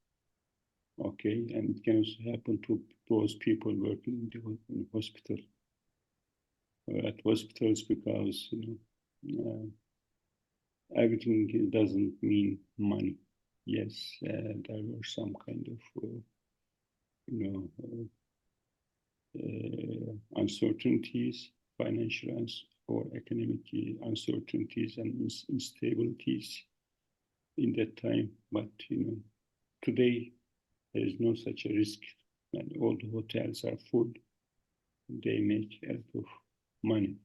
Okay, and it can also happen to those people working in the hospital, or at hospitals, because everything doesn't mean money. Yes, there were some kind of uncertainties, financial or economic uncertainties and instabilities in that time. But today there is no such a risk, and all the hotels are full. They make a lot of money.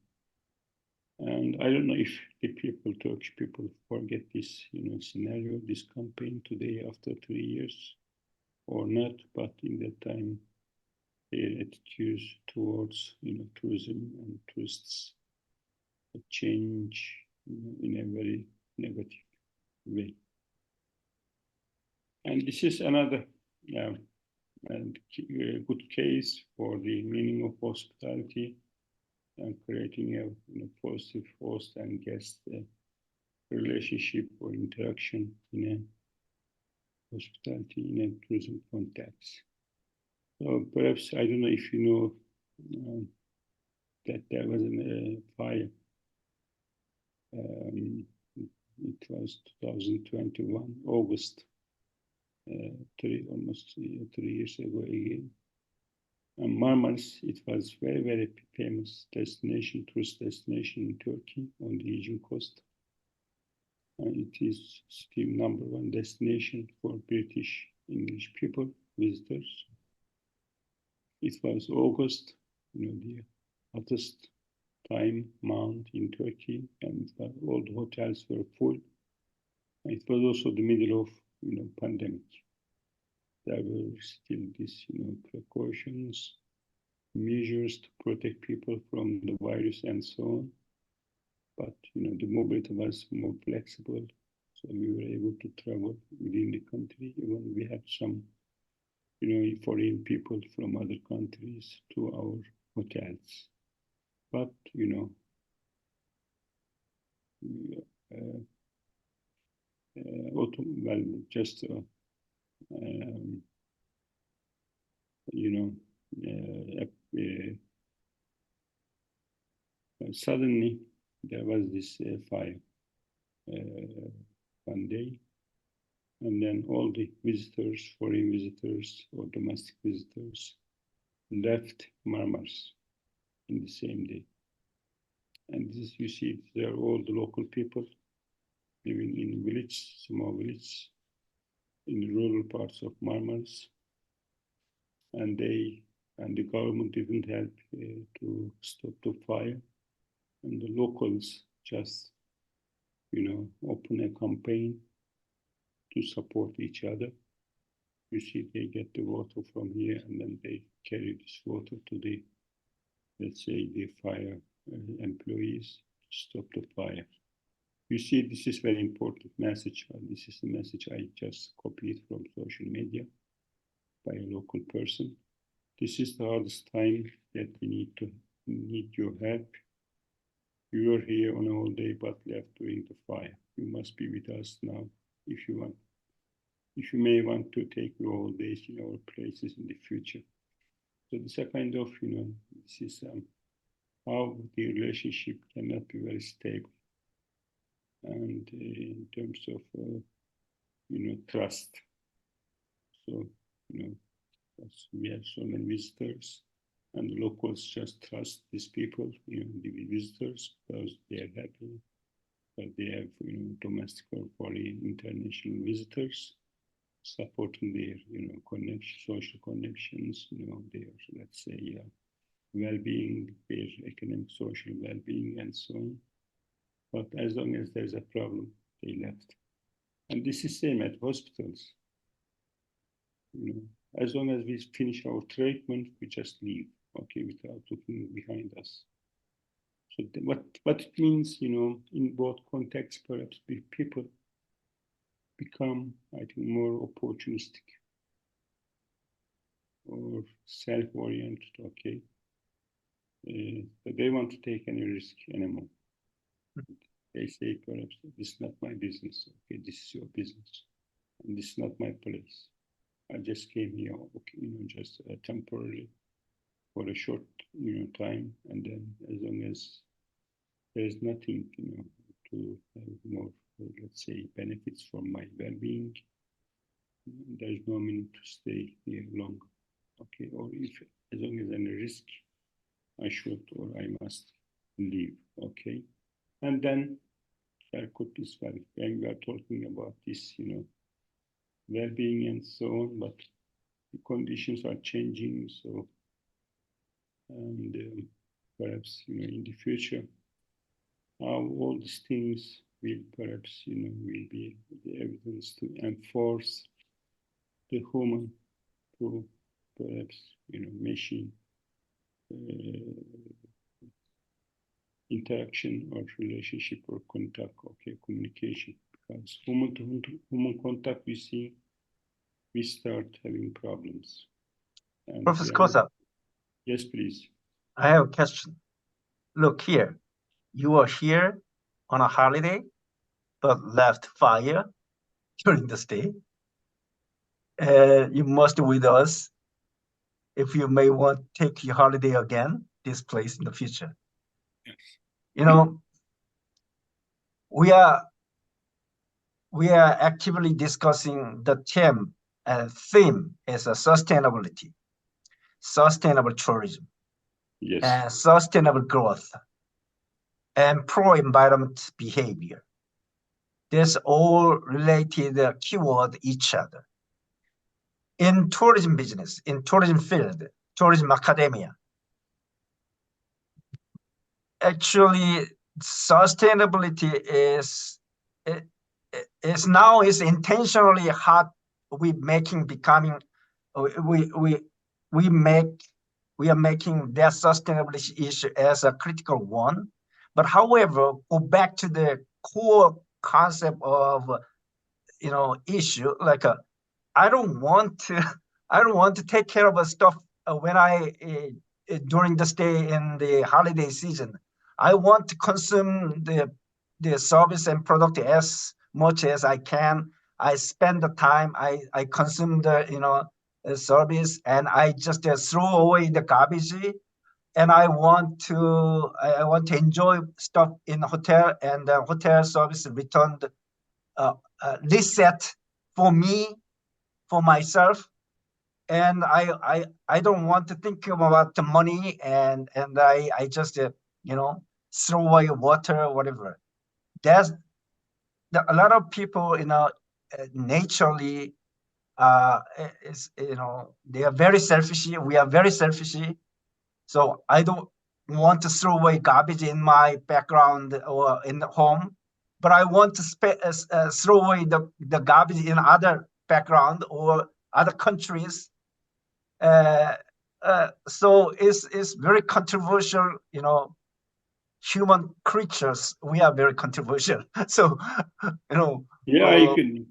And I don't know if the people, Turkish people, forget this, scenario, this campaign today after 3 years or not. But in that time, their attitudes towards tourism and tourists change in a very negative way. And this is another and a good case for the meaning of hospitality and creating a positive host and guest relationship or interaction in a hospitality in a tourism context. So perhaps, I don't know if you know that there was a fire. It was 2021, August, almost 3 years ago again. And Marmaris, it was very, very famous destination, tourist destination in Turkey on the Aegean coast. And it is still #1 destination for British English people, visitors. It was August, the hottest month in Turkey, and all the hotels were full. And it was also the middle of, pandemic. There were still these, precautions, measures to protect people from the virus and so on. But, the mobility was more flexible, so we were able to travel within the country. Even we had some, foreign people from other countries to our hotels. But, just suddenly there was this fire one day, and then all the visitors, foreign visitors or domestic visitors, left Marmaris in the same day. And this, you see, they are all the local people living in village, small village, in the rural parts of Marmaris, and the government didn't help to stop the fire, and the locals just, open a campaign to support each other. You see, they get the water from here, and then they carry this water to the, let's say, the fire employees to stop the fire. You see, this is very important message. This is the message I just copied from social media by a local person. This is the hardest time that we need your help. You are here on a holiday but left during the fire. You must be with us now if you want. If you may want to take your holidays in our places in the future. So this is a kind of, this is how the relationship cannot be very stable. And in terms of, trust. So, we have so many visitors, and the locals just trust these people, the visitors, because they are happy that they have, domestic or foreign international visitors supporting their, social connections, their, let's say, well-being, their economic, social well-being, and so on. But as long as there's a problem, they left. And this is same at hospitals. As long as we finish our treatment, we just leave, okay, without looking behind us. So what it means, in both contexts, perhaps people become, I think, more opportunistic or self-oriented, okay. They want to take any risk anymore. They say, perhaps, this is not my business, okay, this is your business, and this is not my place. I just came here, okay, just temporarily for a short, time, and then as long as there's nothing, to have more, let's say, benefits from my well-being, there's no meaning to stay here longer, okay? Or if, as long as any risk, I should or I must leave, okay? And then there could be, when we are talking about this, well-being and so on, but the conditions are changing, so, and perhaps, in the future, how all these things will perhaps, will be the evidence to enforce the human to perhaps, machine interaction or relationship or contact, okay, communication. Because human to human contact, we start having problems. And Professor Kozak, yes, please. I have a question. Look here, you are here on a holiday, but left fire during the stay. You must with us if you may want to take your holiday again, this place in the future. Yes. You know, we are actively discussing the theme is a sustainability, sustainable tourism, Yes. and sustainable growth, and pro-environment behavior. This all related keyword each other. In tourism business, in tourism field, tourism academia, actually sustainability is now is intentionally hard. We making becoming we make we are making that sustainability issue as a critical one. But however, go back to the core concept of issue like I don't want to I don't want to take care of a stuff when I during the stay in the holiday season. I want to consume the service and product as much as I can. I spend the time. I consume the service, and I just throw away the garbage. And I want to enjoy stuff in the hotel, and the hotel service returned reset for me, for myself, and I don't want to think about the money, and I just throw away water or whatever. There's a lot of people naturally is they are very selfish. We are very selfish, so I don't want to throw away garbage in my background or in the home, but I want to throw away the garbage in other background or other countries. So it's very controversial, human creatures. We are very controversial. So, Yeah, I can.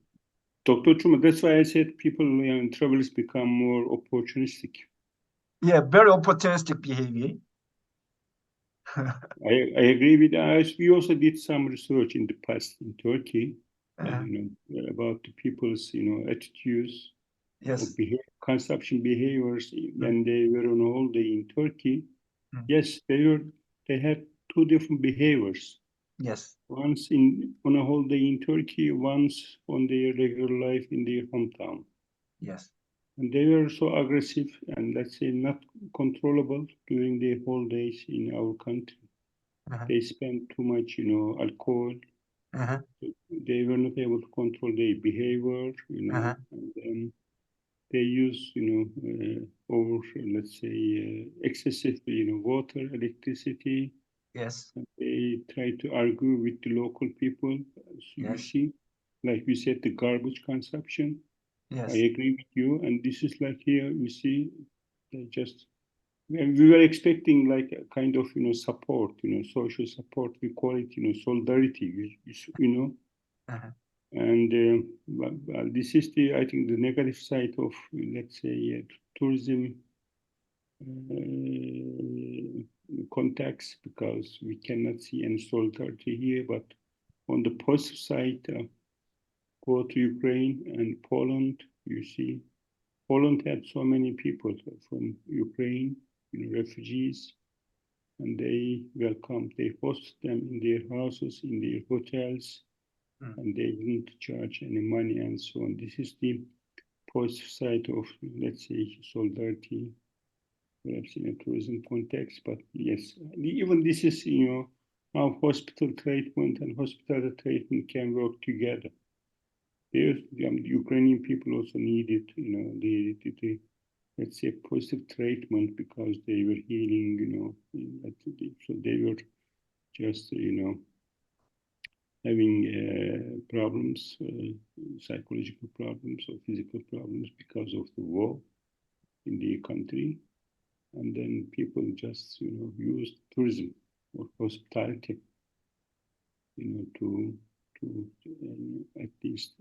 Dr. Chuma, that's why I said people travelers become more opportunistic. Yeah, very opportunistic behavior. I agree with that. We also did some research in the past in Turkey, about the people's, attitudes or Yes. consumption behaviors when they were on holiday in Turkey. Yes, they had two different behaviors. Yes. Once on a holiday in Turkey, once on their regular life in their hometown. Yes. And they were so aggressive and, let's say, not controllable during their holidays in our country. They spent too much, alcohol. They were not able to control their behavior, and then they use, over, let's say, excessive, water, electricity. Yes. And they try to argue with the local people. So you see, like we said, the garbage consumption. I Yes. agree with you. And this is like here, you see, they just, we were expecting like a kind of, support, social support. We call it, solidarity, And well, this is I think, the negative side of, let's say, tourism context, because we cannot see any solidarity here. But on the positive side, go to Ukraine and Poland, you see, Poland had so many people from Ukraine, refugees, and they welcomed, they hosted them in their houses, in their hotels, and they didn't charge any money and so on. This is the positive side of, let's say, solidarity, perhaps in a tourism context. But yes, even this is, how hospital treatment and hospital treatment can work together. The Ukrainian people also needed, the let's say, positive treatment because they were healing, so they were just, having problems, psychological problems or physical problems because of the war. in the country, and then people just use tourism or hospitality, to at least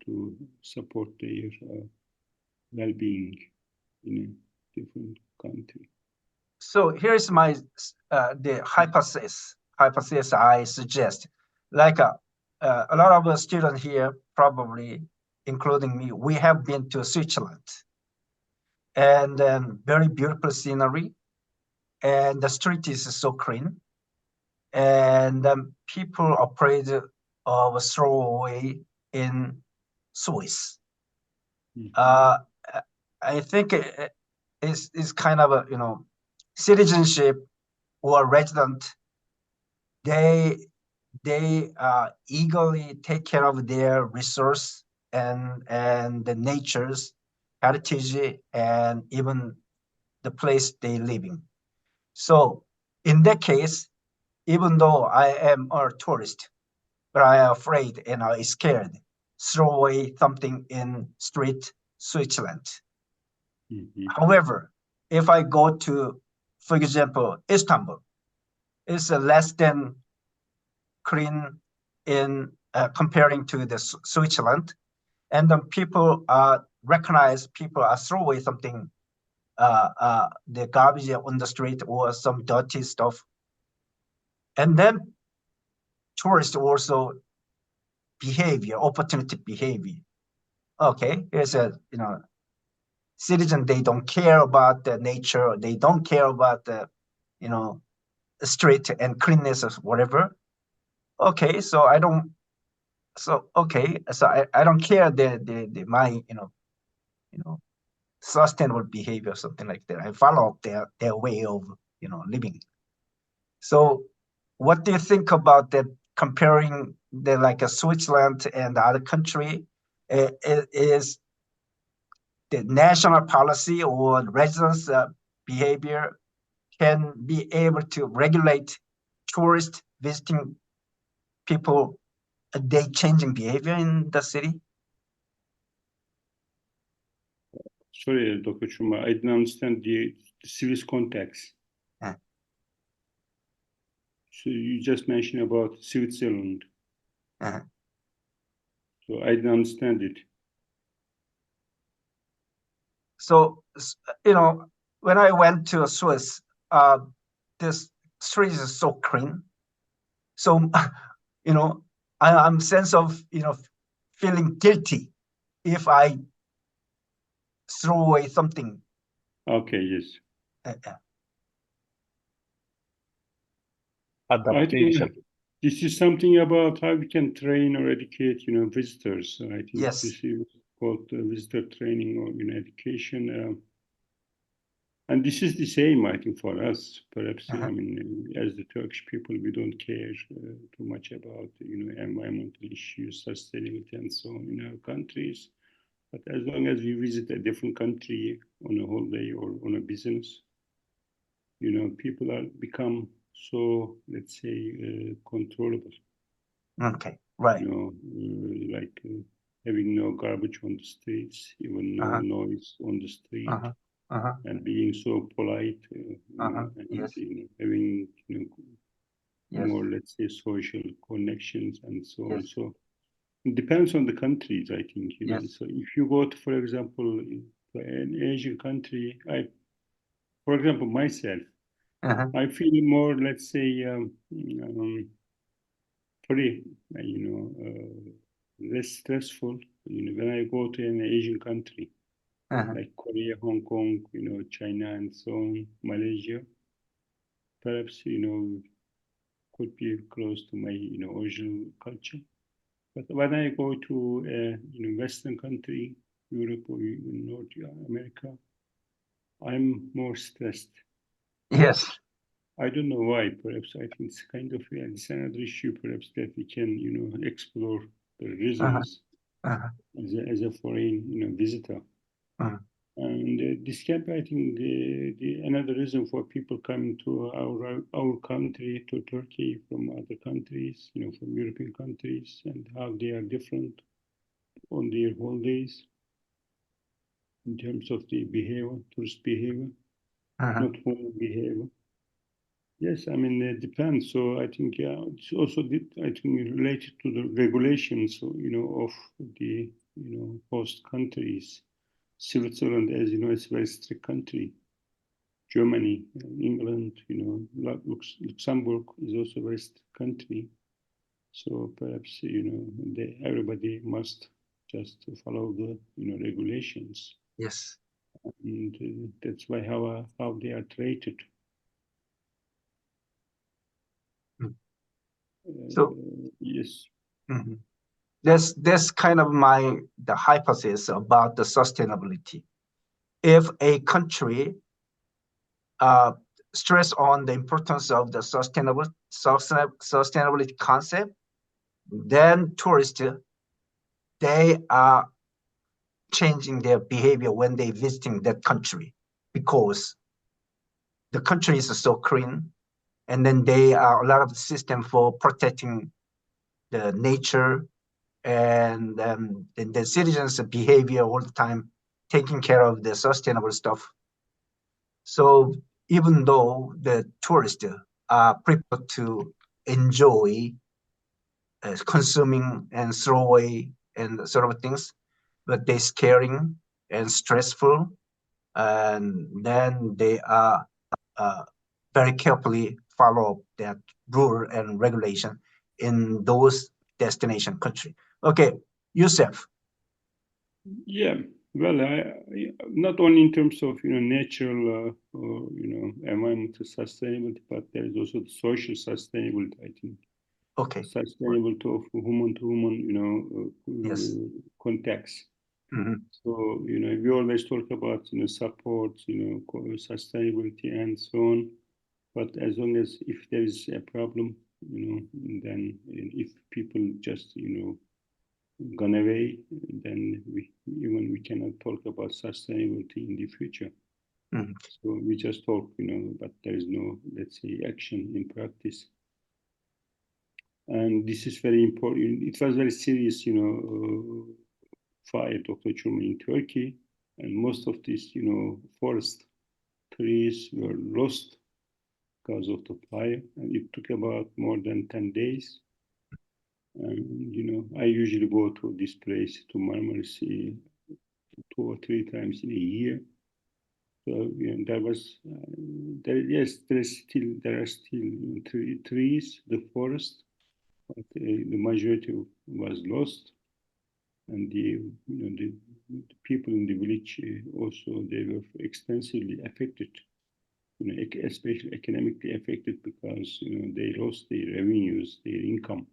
to support their well-being in a different country. So here's my the hypothesis I suggest. Like a lot of the students here, probably including me, we have been to Switzerland, and very beautiful scenery, and the street is so clean, and people afraid of throwaway in Swiss. I think it's kind of a citizenship or resident. They eagerly take care of their resource and the nature's heritage and even the place they live in. So in that case, even though I am a tourist, but I am afraid and I scared, throw away something in street Switzerland. However, if I go to, for example, Istanbul, it's less than clean in comparing to the Switzerland, and then people recognize people are throw away something, the garbage on the street or some dirty stuff, and then tourists also opportunity behavior. Okay, here's a citizen. They don't care about the nature. They don't care about the street and cleanness or whatever. Okay, so I don't. So okay, so I don't care the my sustainable behavior or something like that. I follow their way of living. So what do you think about that? Comparing the like a Switzerland and the other country, is the national policy or residents' behavior can be able to regulate tourists visiting people, they changing behavior in the city? Sorry, Dr. Chuma, I didn't understand the Swiss context. So you just mentioned about Switzerland. So I didn't understand it. So, when I went to Swiss, this street is so clean. So, I'm sense of, feeling guilty if I throw away something. Okay, yes. Adaptation. I think this is something about how we can train or educate, visitors. I think yes. This is called visitor training or education. And this is the same, I think, for us. Perhaps, I mean, as the Turkish people, we don't care too much about, environmental issues, sustainability, and so on in our countries. But as long as we visit a different country on a holiday or on a business, people are become so, let's say, controllable. Okay, right. Like having no garbage on the streets, even no noise on the street, and being so polite, and yes. having yes. more, let's say, social connections and so on. So it depends on the countries, I think. Yes. So if you go to, for example, an Asian country, for example, myself, I feel more, let's say, pretty, less stressful, when I go to an Asian country, like Korea, Hong Kong, China, and so on, Malaysia. Perhaps, could be close to my, original culture. But when I go to a, Western country, Europe or even North America, I'm more stressed. Yes. I don't know why. Perhaps I think it's kind of it's another issue. Perhaps that we can explore the reasons as a foreign visitor. And this can be, I think, another reason for people coming to our country, to Turkey, from other countries, from European countries, and how they are different on their holidays. in terms of the behavior, tourist behavior, not human behavior. Yes, I mean, it depends. So I think, yeah, it's also, I think, related to the regulations, you know, of the, you know, host countries. Switzerland, as you know, is a very strict country. Germany, England, you know, Luxembourg is also a very strict country. So perhaps, you know, everybody must just follow the, you know, regulations. Yes. And that's why how they are treated. So yes. That's kind of the hypothesis about the sustainability. If a country stress on the importance of the sustainability concept, then tourists, they are changing their behavior when they visiting that country, because the country is so clean, and then there are a lot of system for protecting the nature, and the citizens' behavior all the time, taking care of the sustainable stuff. So even though the tourists are prepared to enjoy consuming and throw away and sort of things, but they're scaring and stressful, and then they are very carefully follow that rule and regulation in those destination country. Okay, Yusuf. Yeah, well, not only in terms of, you know, natural or, you know, environmental sustainability, but there is also the social sustainability, I think. Okay. Sustainability of human to human, you know, yes. context. So, you know, we always talk about, you know, support, you know, sustainability and so on. But as long as if there is a problem, you know, then if people just, you know, gone away, then we cannot talk about sustainability in the future. So we just talk, you know, but there is no, let's say, action in practice. And this is very important. It was very serious, you know, fire, Dr. Chuma, in Turkey, and most of these, you know, forest trees were lost because of the fire, and it took about more than 10 days. And, you know, I usually go to this place, to Marmaris, 2 or 3 times in a year. So, you know, there was, yes, there are still trees, the forest, but the majority was lost. And the, you know, the people in the village also, they were extensively affected, you know, especially economically affected, because, you know, they lost their revenues, their income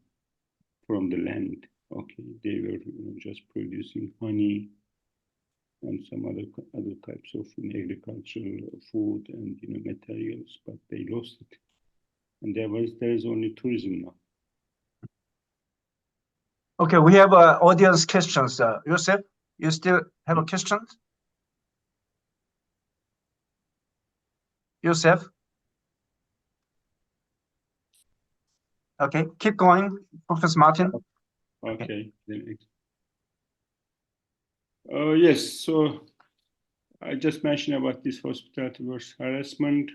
from the land. Okay, they were, you know, just producing honey and some other types of, you know, agricultural food and, you know, materials, but they lost it, and there is only tourism now. Okay, we have audience questions. Yusuf, you still have a question? Yusuf? Okay, keep going, Professor Martin. Okay. Yes, so I just mentioned about this hospitality versus harassment.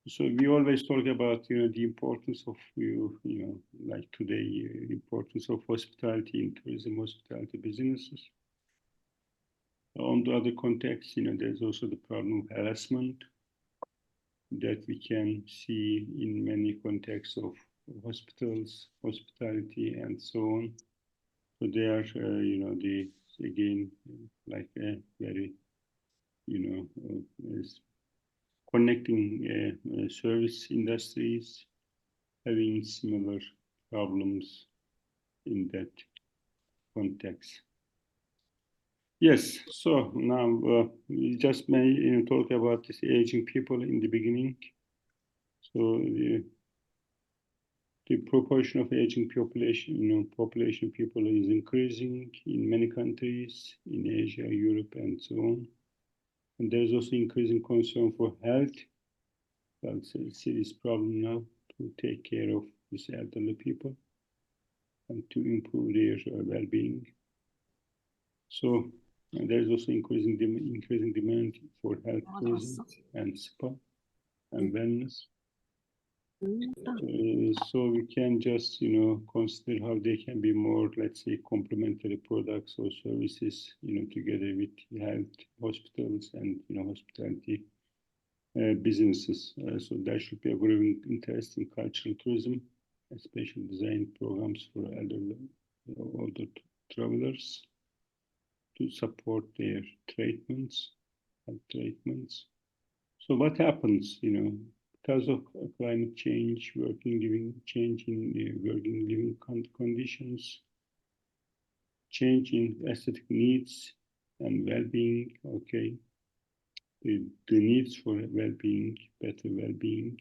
So we always talk about, you know, the importance of, you know, like today, importance of hospitality in tourism, hospitality businesses. On the other context, you know, there's also the problem of harassment that we can see in many contexts of hospitals, hospitality, and so on. So they are, you know, again, like a very, you know, connecting service industries, having similar problems in that context. Yes, so now we just may, you know, talk about this aging people in the beginning. So the proportion of aging population, you know, population people is increasing in many countries in Asia, Europe, and so on. And there's also increasing concern for health. That's a serious problem now, to take care of these elderly people and to improve their well-being. So And there's also increasing demand for health tourism and spa and wellness. So we can just, consider how they can be more, let's say, complementary products or services, together with health, hospitals, and hospitality businesses. So there should be a growing interest in cultural tourism, especially design programs for older travelers to support their treatments, health treatments. So what happens, because of climate change, change in working living conditions, change in aesthetic needs and well-being, okay, the needs for well-being, better well-being,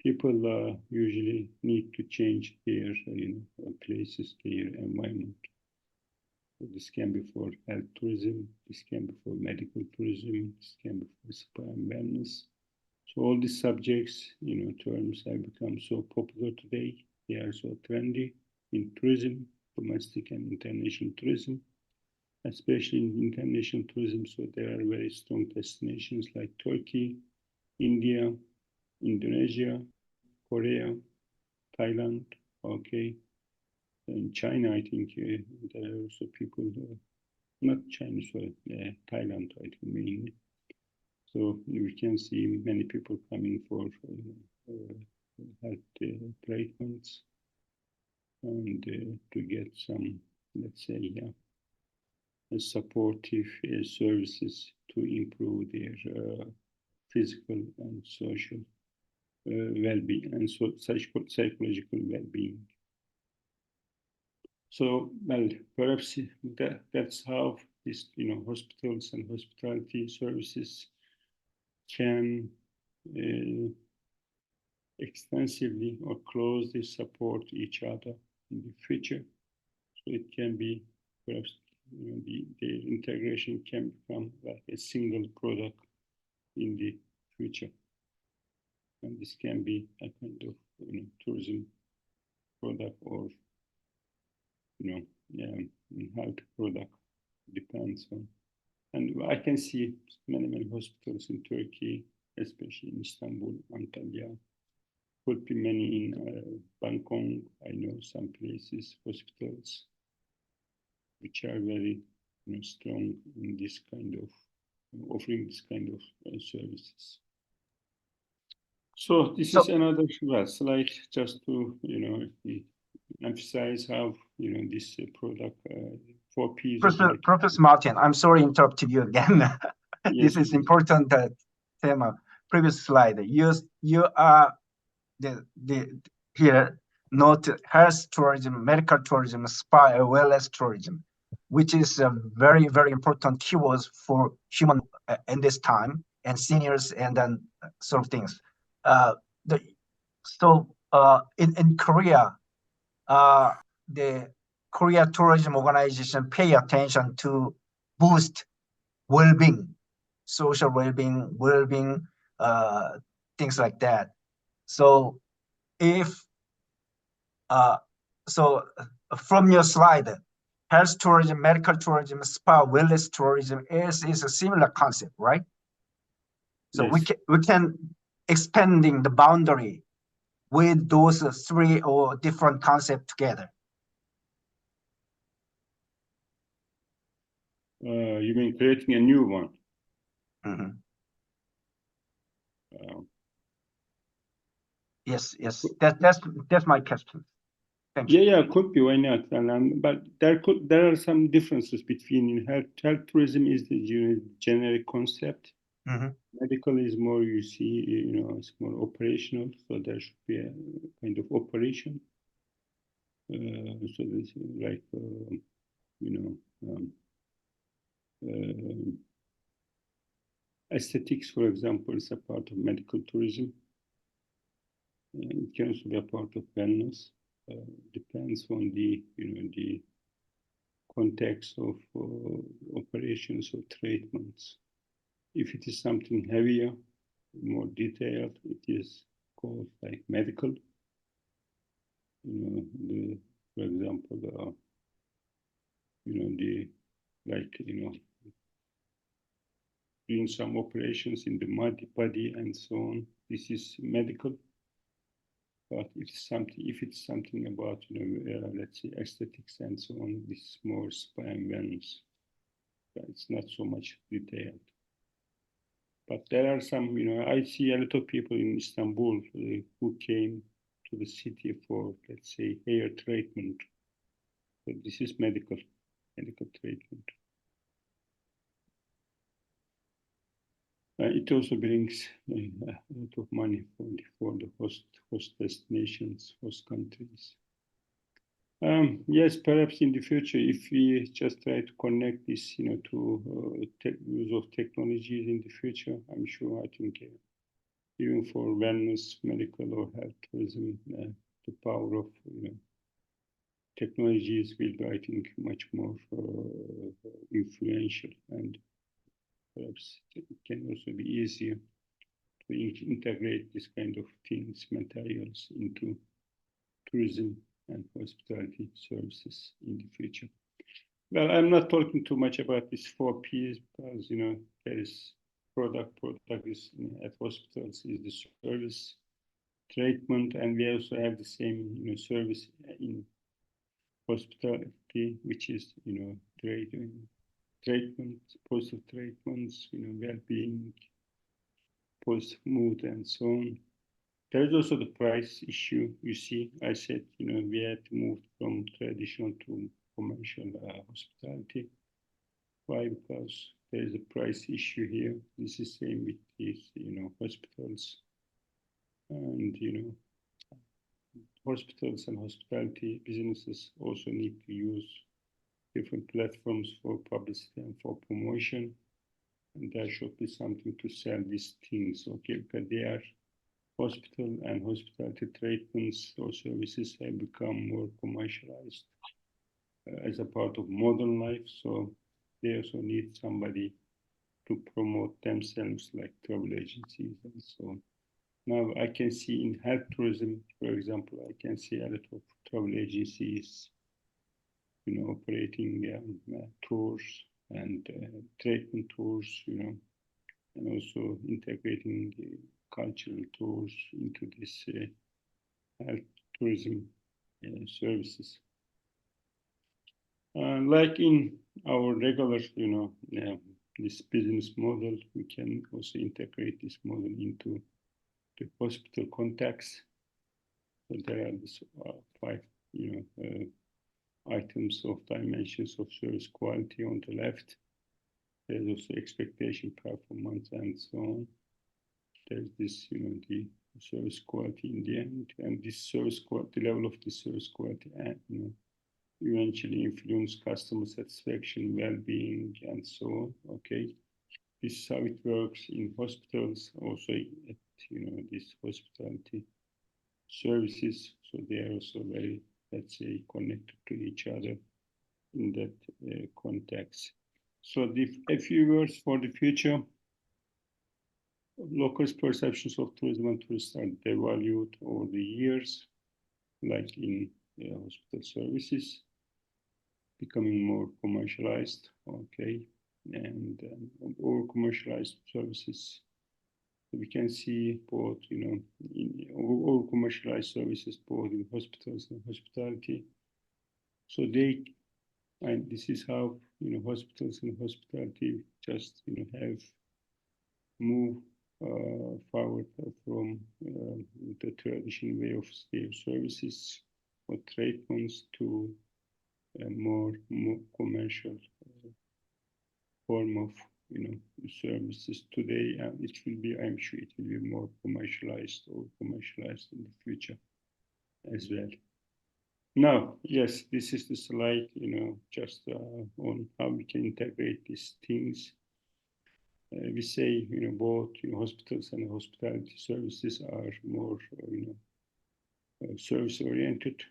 people usually need to change their places, their environment. So this can be for health tourism, this can be for medical tourism, this can be for spa and wellness. So all these subjects, terms have become so popular today. They are so trendy in tourism, domestic and international tourism, especially in international tourism. So there are very strong destinations like Turkey, India, Indonesia, Korea, Thailand, okay. In China, I think there are also people, not China, sorry, Thailand, I think mainly. So we can see many people coming for health treatments and to get some, let's say, supportive services to improve their physical and social well-being and psychological well-being. So, well, perhaps that's how these, hospitals and hospitality services can extensively or closely support each other in the future. So it can be perhaps the integration can become like a single product in the future, and this can be a kind of tourism product or health product, depends on. And I can see many hospitals in Turkey, especially in Istanbul, Antalya. Could be many in Bangkok. I know some places, hospitals, which are very strong in this kind of offering this kind of services. So this is another slide just to emphasize how this product 4Ps. Professor Martin, I'm sorry interrupted you again. This is important theme. Previous slide. You are here note health tourism, medical tourism, spa, wellness tourism, which is a very important keywords for human in this time and seniors and then sort of things. In Korea, the Korea Tourism Organization pay attention to boost well-being, social well-being, things like that. So if from your slide, health tourism, medical tourism, spa, wellness tourism is a similar concept, right? So yes. we can expanding the boundary with those three or different concepts together. You mean creating a new one? Mm-hmm. Yes. That's my question. Thank you. Yeah, could be. Why not? But there are some differences between health tourism is the generic concept. Mm-hmm. Medical is more, you see, it's more operational. So there should be a kind of operation. So this is like aesthetics, for example, is a part of medical tourism. It can also be a part of wellness. Depends on the the context of operations or treatments. If it is something heavier, more detailed, it is called like medical. For example, doing some operations in the body and so on. This is medical. But if it's something about, let's say aesthetics and so on, this is more spa and wellness. It's not so much detailed. But there are some, I see a lot of people in Istanbul who came to the city for, let's say, hair treatment. So this is medical treatment. It also brings a lot of money for the host destinations, host countries. Yes, perhaps in the future, if we just try to connect this, to use of technologies in the future, I'm sure, I think, even for wellness, medical or health tourism, the power of, technologies will be, I think, much more influential, and perhaps it can also be easier to integrate this kind of things, materials into tourism and hospitality services in the future. Well, I'm not talking too much about these 4 Ps because, there is product is at hospitals is the service, treatment, and we also have the same, service in hospitality, which is, treatment, positive treatments, well-being, positive mood, and so on. There is also the price issue. You see, I said, we had to move from traditional to commercial hospitality. Why? Because there is a price issue here. This is same with these, hospitals. And, hospitals and hospitality businesses also need to use different platforms for publicity and for promotion. And there should be something to sell these things, okay? Because they are hospital and hospitality treatments or services have become more commercialized as a part of modern life. So they also need somebody to promote themselves, like travel agencies and so on. Now I can see in health tourism, for example, I can see a lot of travel agencies, operating tours and treatment tours, and also integrating cultural tours into this health tourism services. Like in our regular, this business model, we can also integrate this model into the hospital context. So there are these 5, items of dimensions of service quality on the left. There's also expectation, performance, and so on. There's this, the service quality in the end, and this service quality, the level of the service quality, and eventually influence customer satisfaction, well-being, and so on. Okay, this is how it works in hospitals, also at this hospitality services. So they are also very, let's say, connected to each other in that context. So a few words for the future. Locals' perceptions of tourism and tourists are devalued over the years, like in hospital services, becoming more commercialized, okay, and over commercialized services. We can see both, in over commercialized services, both in hospitals and hospitality. So and this is how, hospitals and hospitality just, have moved forward from the traditional way of their services or treatments to a more commercial form of, services today. It will be, I'm sure it will be more commercialized or commercialized in the future as well. Now, yes, this is the slide, just on how we can integrate these things. We say, both hospitals and hospitality services are more, service-oriented,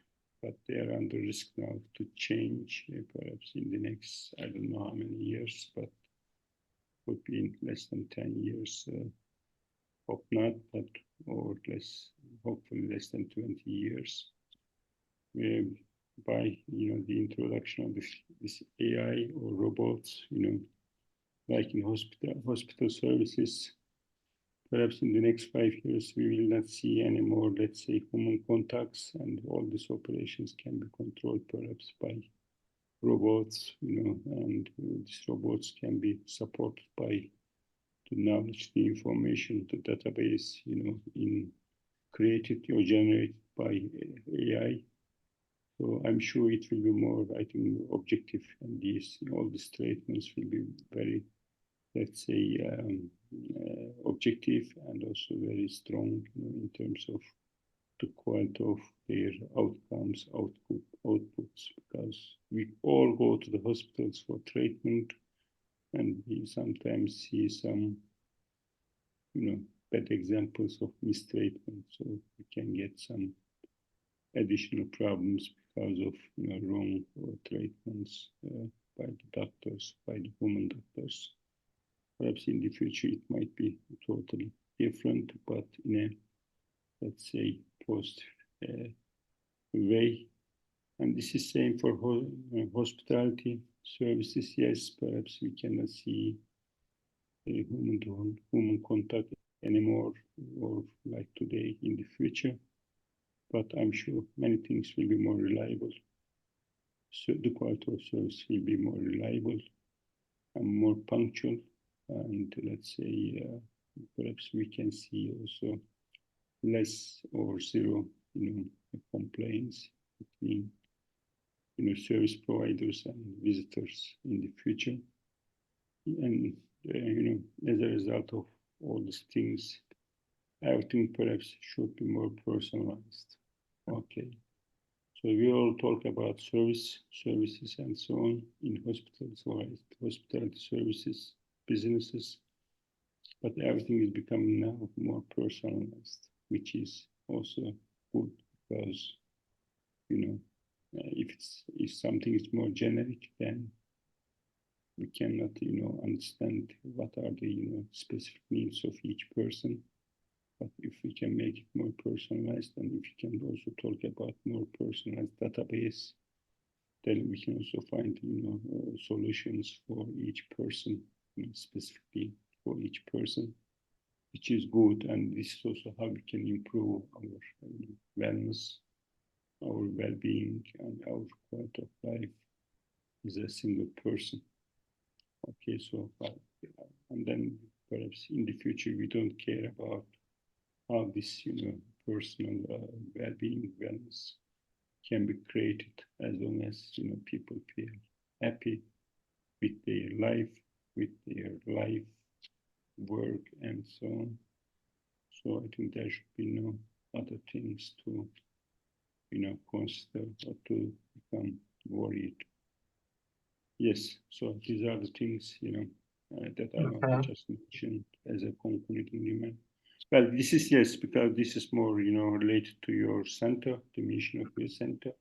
but they are under risk now to change, perhaps in the next, I don't know how many years, but would be in less than 10 years, hope not, or less, hopefully less than 20 years. by the introduction of this AI or robots, like in hospital services. Perhaps in the next 5 years, we will not see any more, let's say, human contacts, and all these operations can be controlled perhaps by robots, and these robots can be supported by the knowledge, the information, the database, created or generated by AI. So I'm sure it will be more, I think, objective, and all these treatments will be very, let's say, objective and also very strong in terms of the quality of their outcomes, outputs, because we all go to the hospitals for treatment, and we sometimes see some, bad examples of mistreatment. So we can get some additional problems because of wrong treatments by the doctors, by the human doctors. Perhaps in the future it might be totally different, but in a, let's say, positive way. And this is same for hospitality services. Yes, perhaps we cannot see human contact anymore, or like today in the future. But I'm sure many things will be more reliable. So the quality of service will be more reliable and more punctual. And let's say, perhaps we can see also less or zero, complaints between, service providers and visitors in the future. And, as a result of all these things, everything perhaps should be more personalized. Okay. So we all talk about services and so on in hospitals or hospitality services, businesses, but everything is becoming now more personalized, which is also good, because, if something is more generic, then we cannot, understand what are the, specific needs of each person. But if we can make it more personalized, and if we can also talk about more personalized database, then we can also find, solutions for each person, specifically for each person, which is good. And this is also how we can improve our wellness, our well-being, and our quality of life as a single person. Okay, so, and then perhaps in the future, we don't care about how this, personal well-being, wellness can be created, as long as, people feel happy with their life, work, and so on. So I think there should be no other things to, consider or to become worried. Yes, so these are the things, that I want to just mention as a concluding remark. Well, this is, yes, because this is more, related to your center, the mission of your center.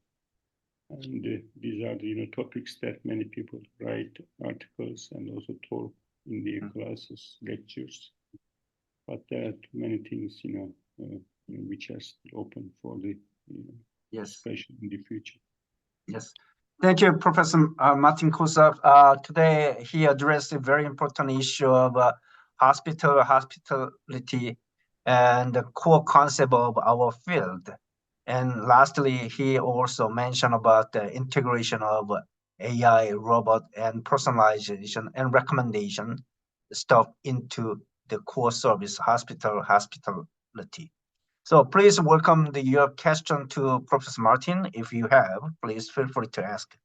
And these are the, topics that many people write articles and also talk in their classes, lectures. But there are many things, which are still open for the discussion in the future. Yes. Thank you, Professor Metin Kozak. Today, he addressed a very important issue of hospitality, and the core concept of our field. And lastly, he also mentioned about the integration of AI, robot, and personalization and recommendation stuff into the core service, hospitality. So please welcome your question to Professor Martin. If you have, please feel free to ask.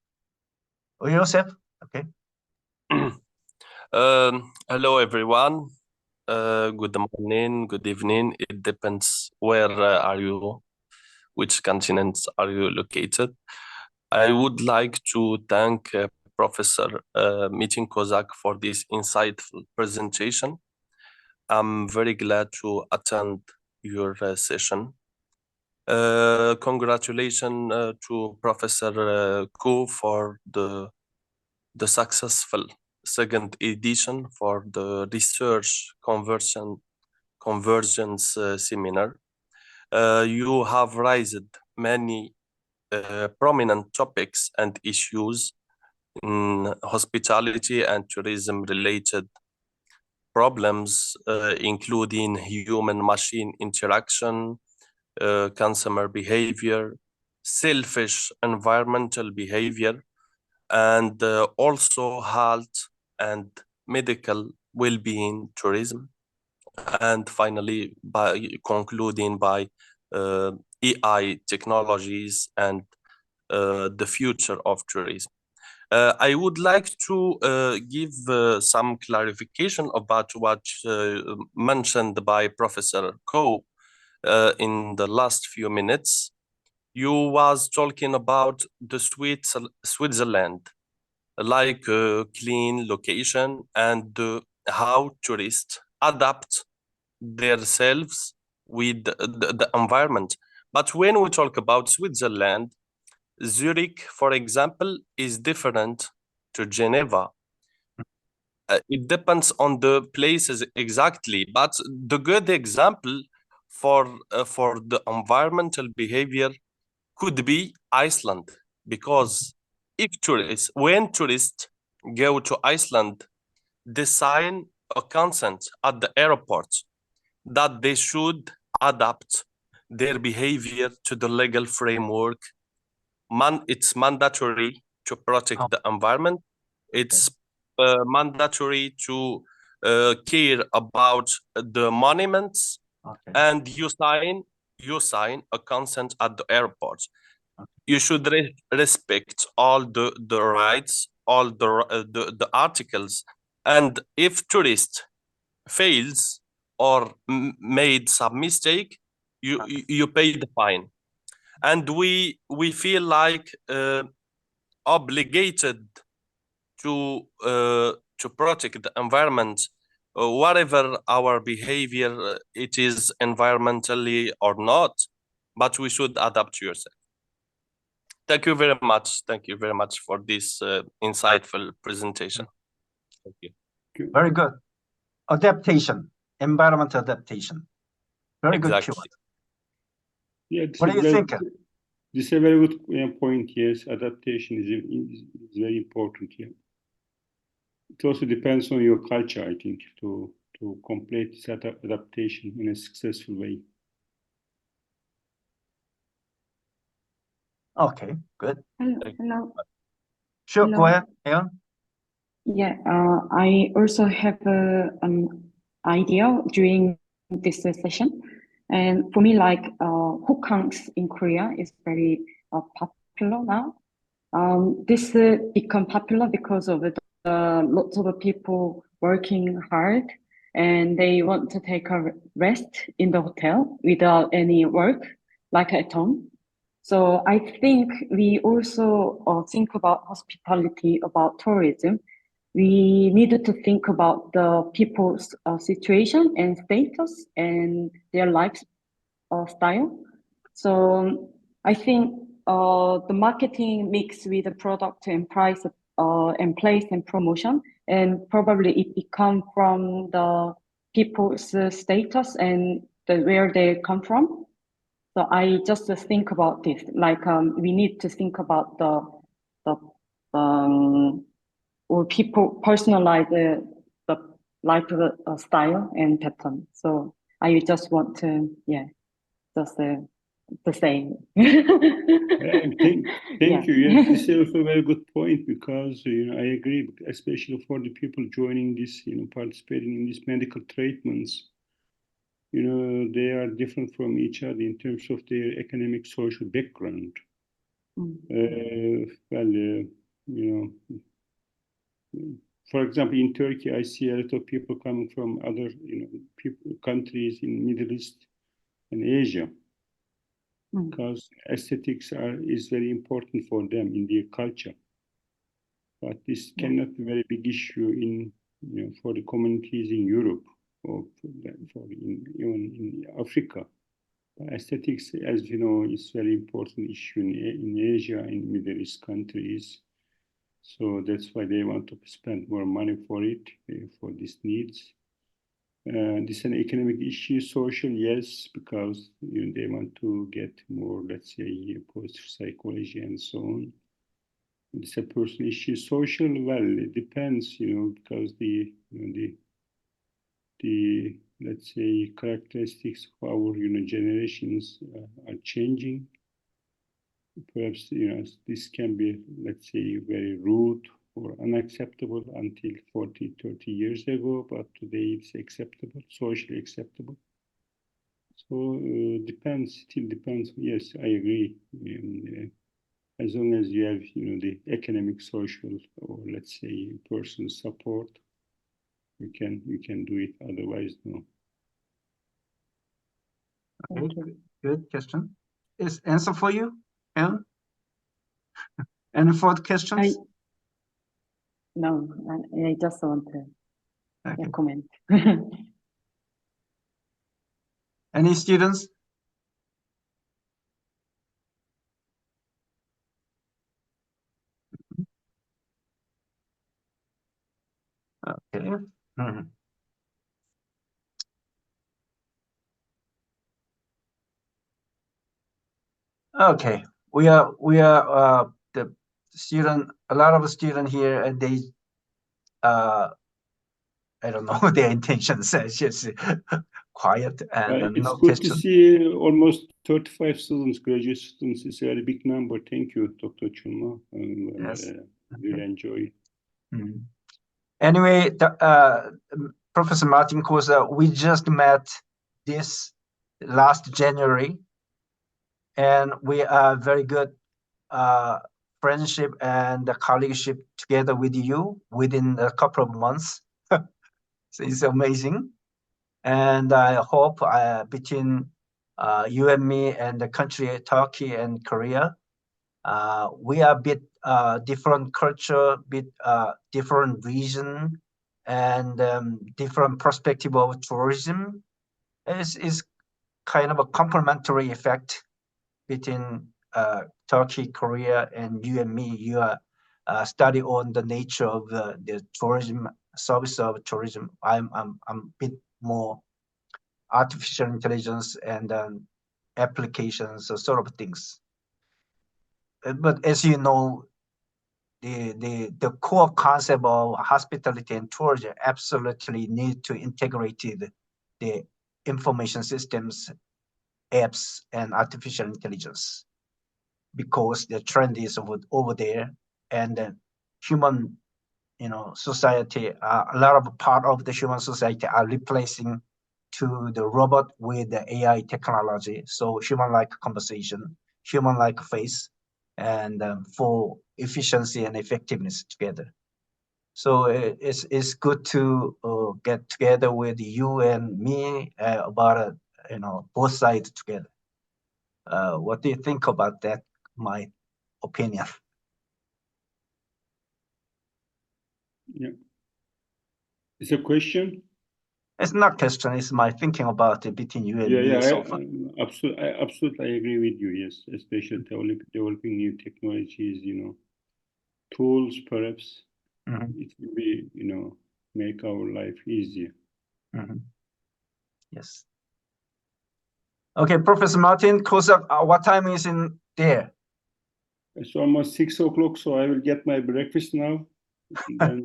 Oh, Joseph, okay. Hello, everyone. Good morning, good evening. It depends where are you, which continents are you located. I would like to thank Professor Metin Kozak for this insightful presentation. I'm very glad to attend your session. Congratulations to Professor Ko for the successful second edition for the Research Convergence Seminar. You have raised many prominent topics and issues in hospitality and tourism related problems, including human-machine interaction, consumer behavior, selfish environmental behavior, and also health and medical well-being tourism. And finally, by concluding by AI technologies and the future of tourism. I would like to give some clarification about what mentioned by Professor Ko in the last few minutes. You was talking about the Switzerland, like a clean location and how tourists adapt themselves with the environment. But when we talk about Switzerland, Zurich, for example, is different to Geneva. It depends on the places exactly, but the good example for the environmental behavior could be Iceland, because when tourists go to Iceland, they sign a consent at the airport that they should adapt their behavior to the legal framework. It's mandatory to protect the environment. It's mandatory to care about the monuments, and you sign a consent at the airport. You should respect all the rights, all the articles, and if tourist fails or made some mistake, you pay the fine. And we feel like obligated to protect the environment, whatever our behavior it is environmentally or not, but we should adapt to yourself. Thank you very much. Thank you very much for this insightful presentation. Thank you. Very good. Adaptation, environment adaptation. Very Exactly. good. Yeah, What do you think? This is a very good point. Yes, adaptation is very important. Yeah. It also depends on your culture, I think, to complete this adaptation in a successful way. Okay, good. Hello. Sure, Hello. go ahead, Ayan. Yeah, I also have an idea during this session. And for me, like hokangs in Korea is very popular now. This become popular because of lots of people working hard and they want to take a rest in the hotel without any work, like at home. So I think we also think about hospitality, about tourism. We needed to think about the people's situation and status and their lifestyle. So I think the marketing mix with the product and price and place and promotion, and probably it become from the people's status and where they come from. So I just think about this, like we need to think about the or people personalize the life style and pattern. So I just want to, just the same. Thank you. Yes, this is also a very good point because I agree, especially for the people joining this, participating in these medical treatments. They are different from each other in terms of their economic, social background. For example, in Turkey, I see a lot of people coming from other, countries in Middle East and Asia, because aesthetics is very important for them in their culture. But this cannot be a very big issue in, for the communities in Europe or even in Africa. Aesthetics, as you know, is a very important issue in Asia and Middle East countries. So that's why they want to spend more money for it, for these needs. This is an economic issue, social, yes, because they want to get more, let's say, positive psychology and so on. It's a personal issue. Social, well, it depends, because the let's say characteristics of our generations are changing. Perhaps this can be, let's say, very rude or unacceptable until 40, 30 years ago, but today it's acceptable, socially acceptable. So depends, still depends. Yes, I agree. As long as you have, the economic, social, or let's say personal support, you can do it. Otherwise, no. Okay, good question. Is answer for you, Ellen? Any further questions? No, I just want to comment. Any students? Okay. Mhm. Okay, we are the student. A lot of student here, and they I don't know their intentions. It's just quiet and It's no good to question. see almost 35 students, graduate students. It's a very big number. Thank you, Dr. Chuma. Yes. Really enjoy. Mhm. Anyway, Professor Martin Kozak, we just met this last January, and we are very good friendship and colleagueship together with you within a couple of months. So it's amazing. And I hope between you and me and the country, Turkey and Korea, we are a bit different culture, bit different region, and different perspective of tourism. Is kind of a complementary effect between Turkey, Korea, and you and me. You are study on the nature of the tourism, service of tourism. I'm a bit more artificial intelligence and applications, sort of things. But as you know, the core concept of hospitality and tourism absolutely need to integrate the information systems, apps, and artificial intelligence, because the trend is over there, and human society, a lot of part of the human society are replacing to the robot with the AI technology. So human-like conversation, human-like face, and for efficiency and effectiveness together. So it's good to get together with you and me about both sides together. What do you think about that? My opinion. Yeah. It's a question. It's not question. It's my thinking about it between you and me so far. Absolutely, I agree with you. Yes, especially developing new technologies, tools, perhaps it will be, make our life easier. Yes. Okay, Professor Martin Kozak, what time is in there? It's almost 6 o'clock, so I will get my breakfast now. Then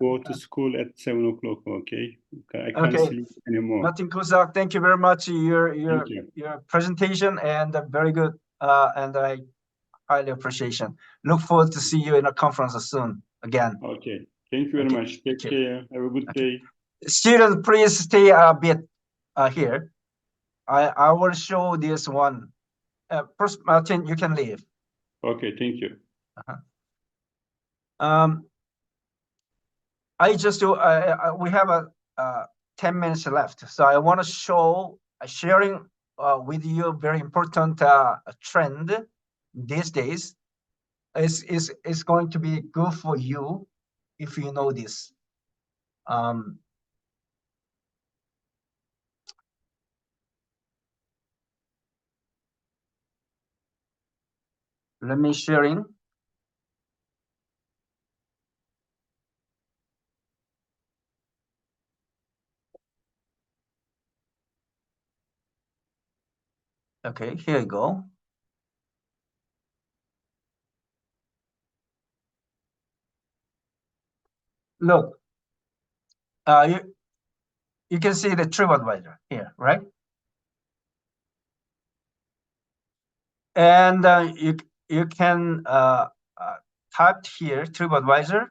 go to school at 7 o'clock. Okay, I can't sleep anymore. Martin Kozak, thank you very much. Your presentation and very good, and I highly appreciation. Look forward to see you in a conference soon again. Okay, thank you very much. Take care. Have a good day. Students, please stay a bit here. I will show this one. First, Martin, you can leave. Okay, thank you. I just do. We have 10 minutes left, so I want to show sharing with you a very important trend these days. Is going to be good for you if you know this. Let me sharing. Okay, here you go. Look, you can see the TripAdvisor here, right? And you can type here TripAdvisor,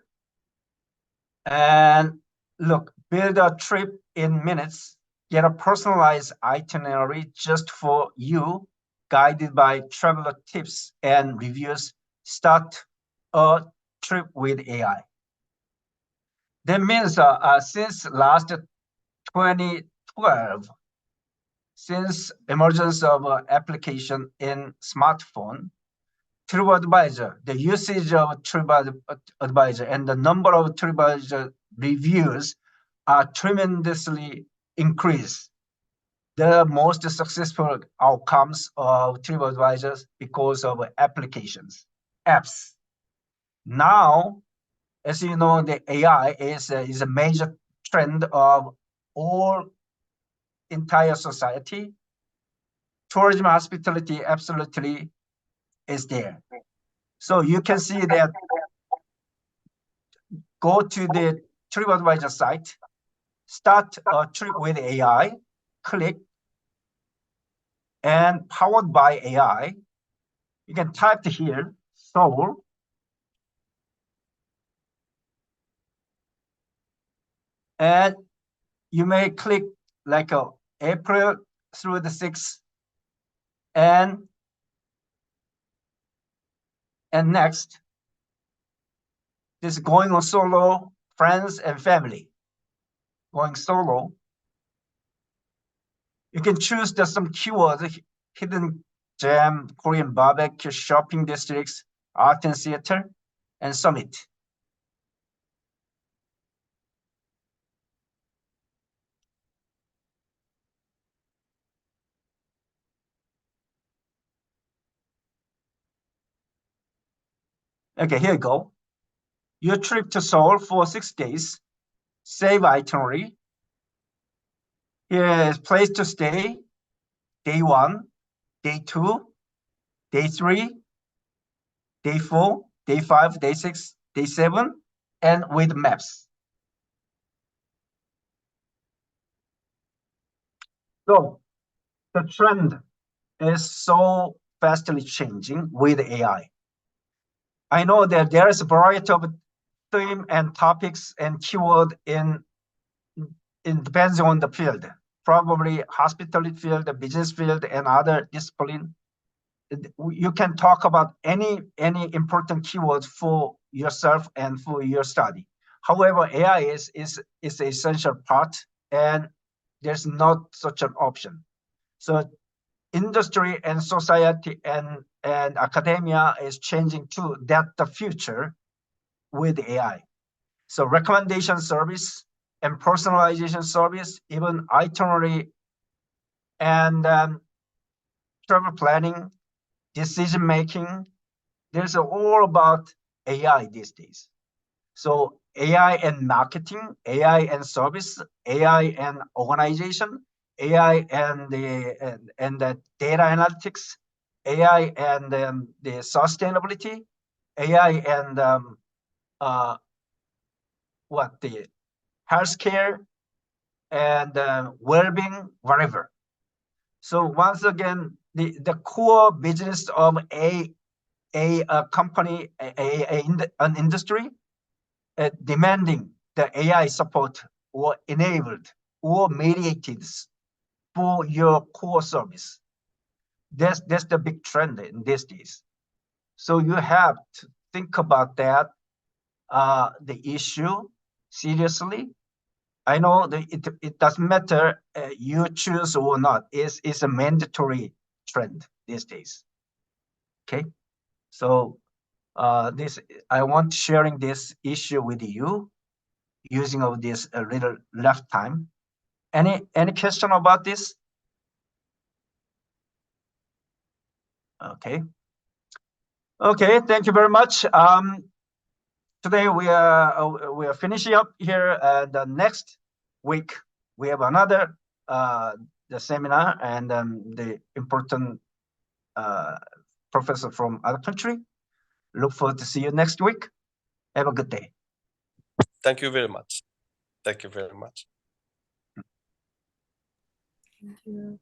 and look, build a trip in minutes, get a personalized itinerary just for you, guided by traveler tips and reviews. Start a trip with AI. That means since last 2012, since emergence of application in smartphone, TripAdvisor, the usage of TripAdvisor and the number of TripAdvisor reviews are tremendously increased. The most successful outcomes of TripAdvisor because of applications, apps. Now, as you know, the AI is a major trend of all entire society. Tourism hospitality absolutely is there. So you can see that, go to the TripAdvisor site, start a trip with AI, click, and powered by AI, you can type here, Seoul, and you may click like April through the 6th, and next, this is going on solo, friends and family. Going solo, you can choose some keywords, hidden gem, Korean barbecue, shopping districts, art and theater, and summit. Okay, here you go. Your trip to Seoul for 6 days. Save itinerary. Here is place to stay. Day 1, day 2, day 3, day 4, day 5, day 6, day 7, and with maps. So the trend is so fastly changing with AI. I know that there is a variety of theme and topics and keyword in depends on the field. Probably hospitality field, the business field, and other discipline. You can talk about any important keywords for yourself and for your study. However, AI is an essential part, and there's not such an option. So industry and society and academia is changing too. That's the future with AI. So recommendation service and personalization service, even itinerary and travel planning, decision making, there's all about AI these days. So AI and marketing, AI and service, AI and organization, AI and the data analytics, AI and the sustainability, AI and the healthcare and well-being, whatever. So once again, the core business of a company, an industry, demanding the AI support or enabled or mediated for your core service. That's the big trend in these days. So you have to think about that, the issue seriously. I know that it doesn't matter you choose or not. It's a mandatory trend these days. Okay, so this I want sharing this issue with you using of this a little left time. Any question about this? Okay. Okay, thank you very much. Today we are finishing up here. The next week we have another the seminar and the important professor from other country. Look forward to see you next week. Have a good day. Thank you very much. Thank you very much. Thank you.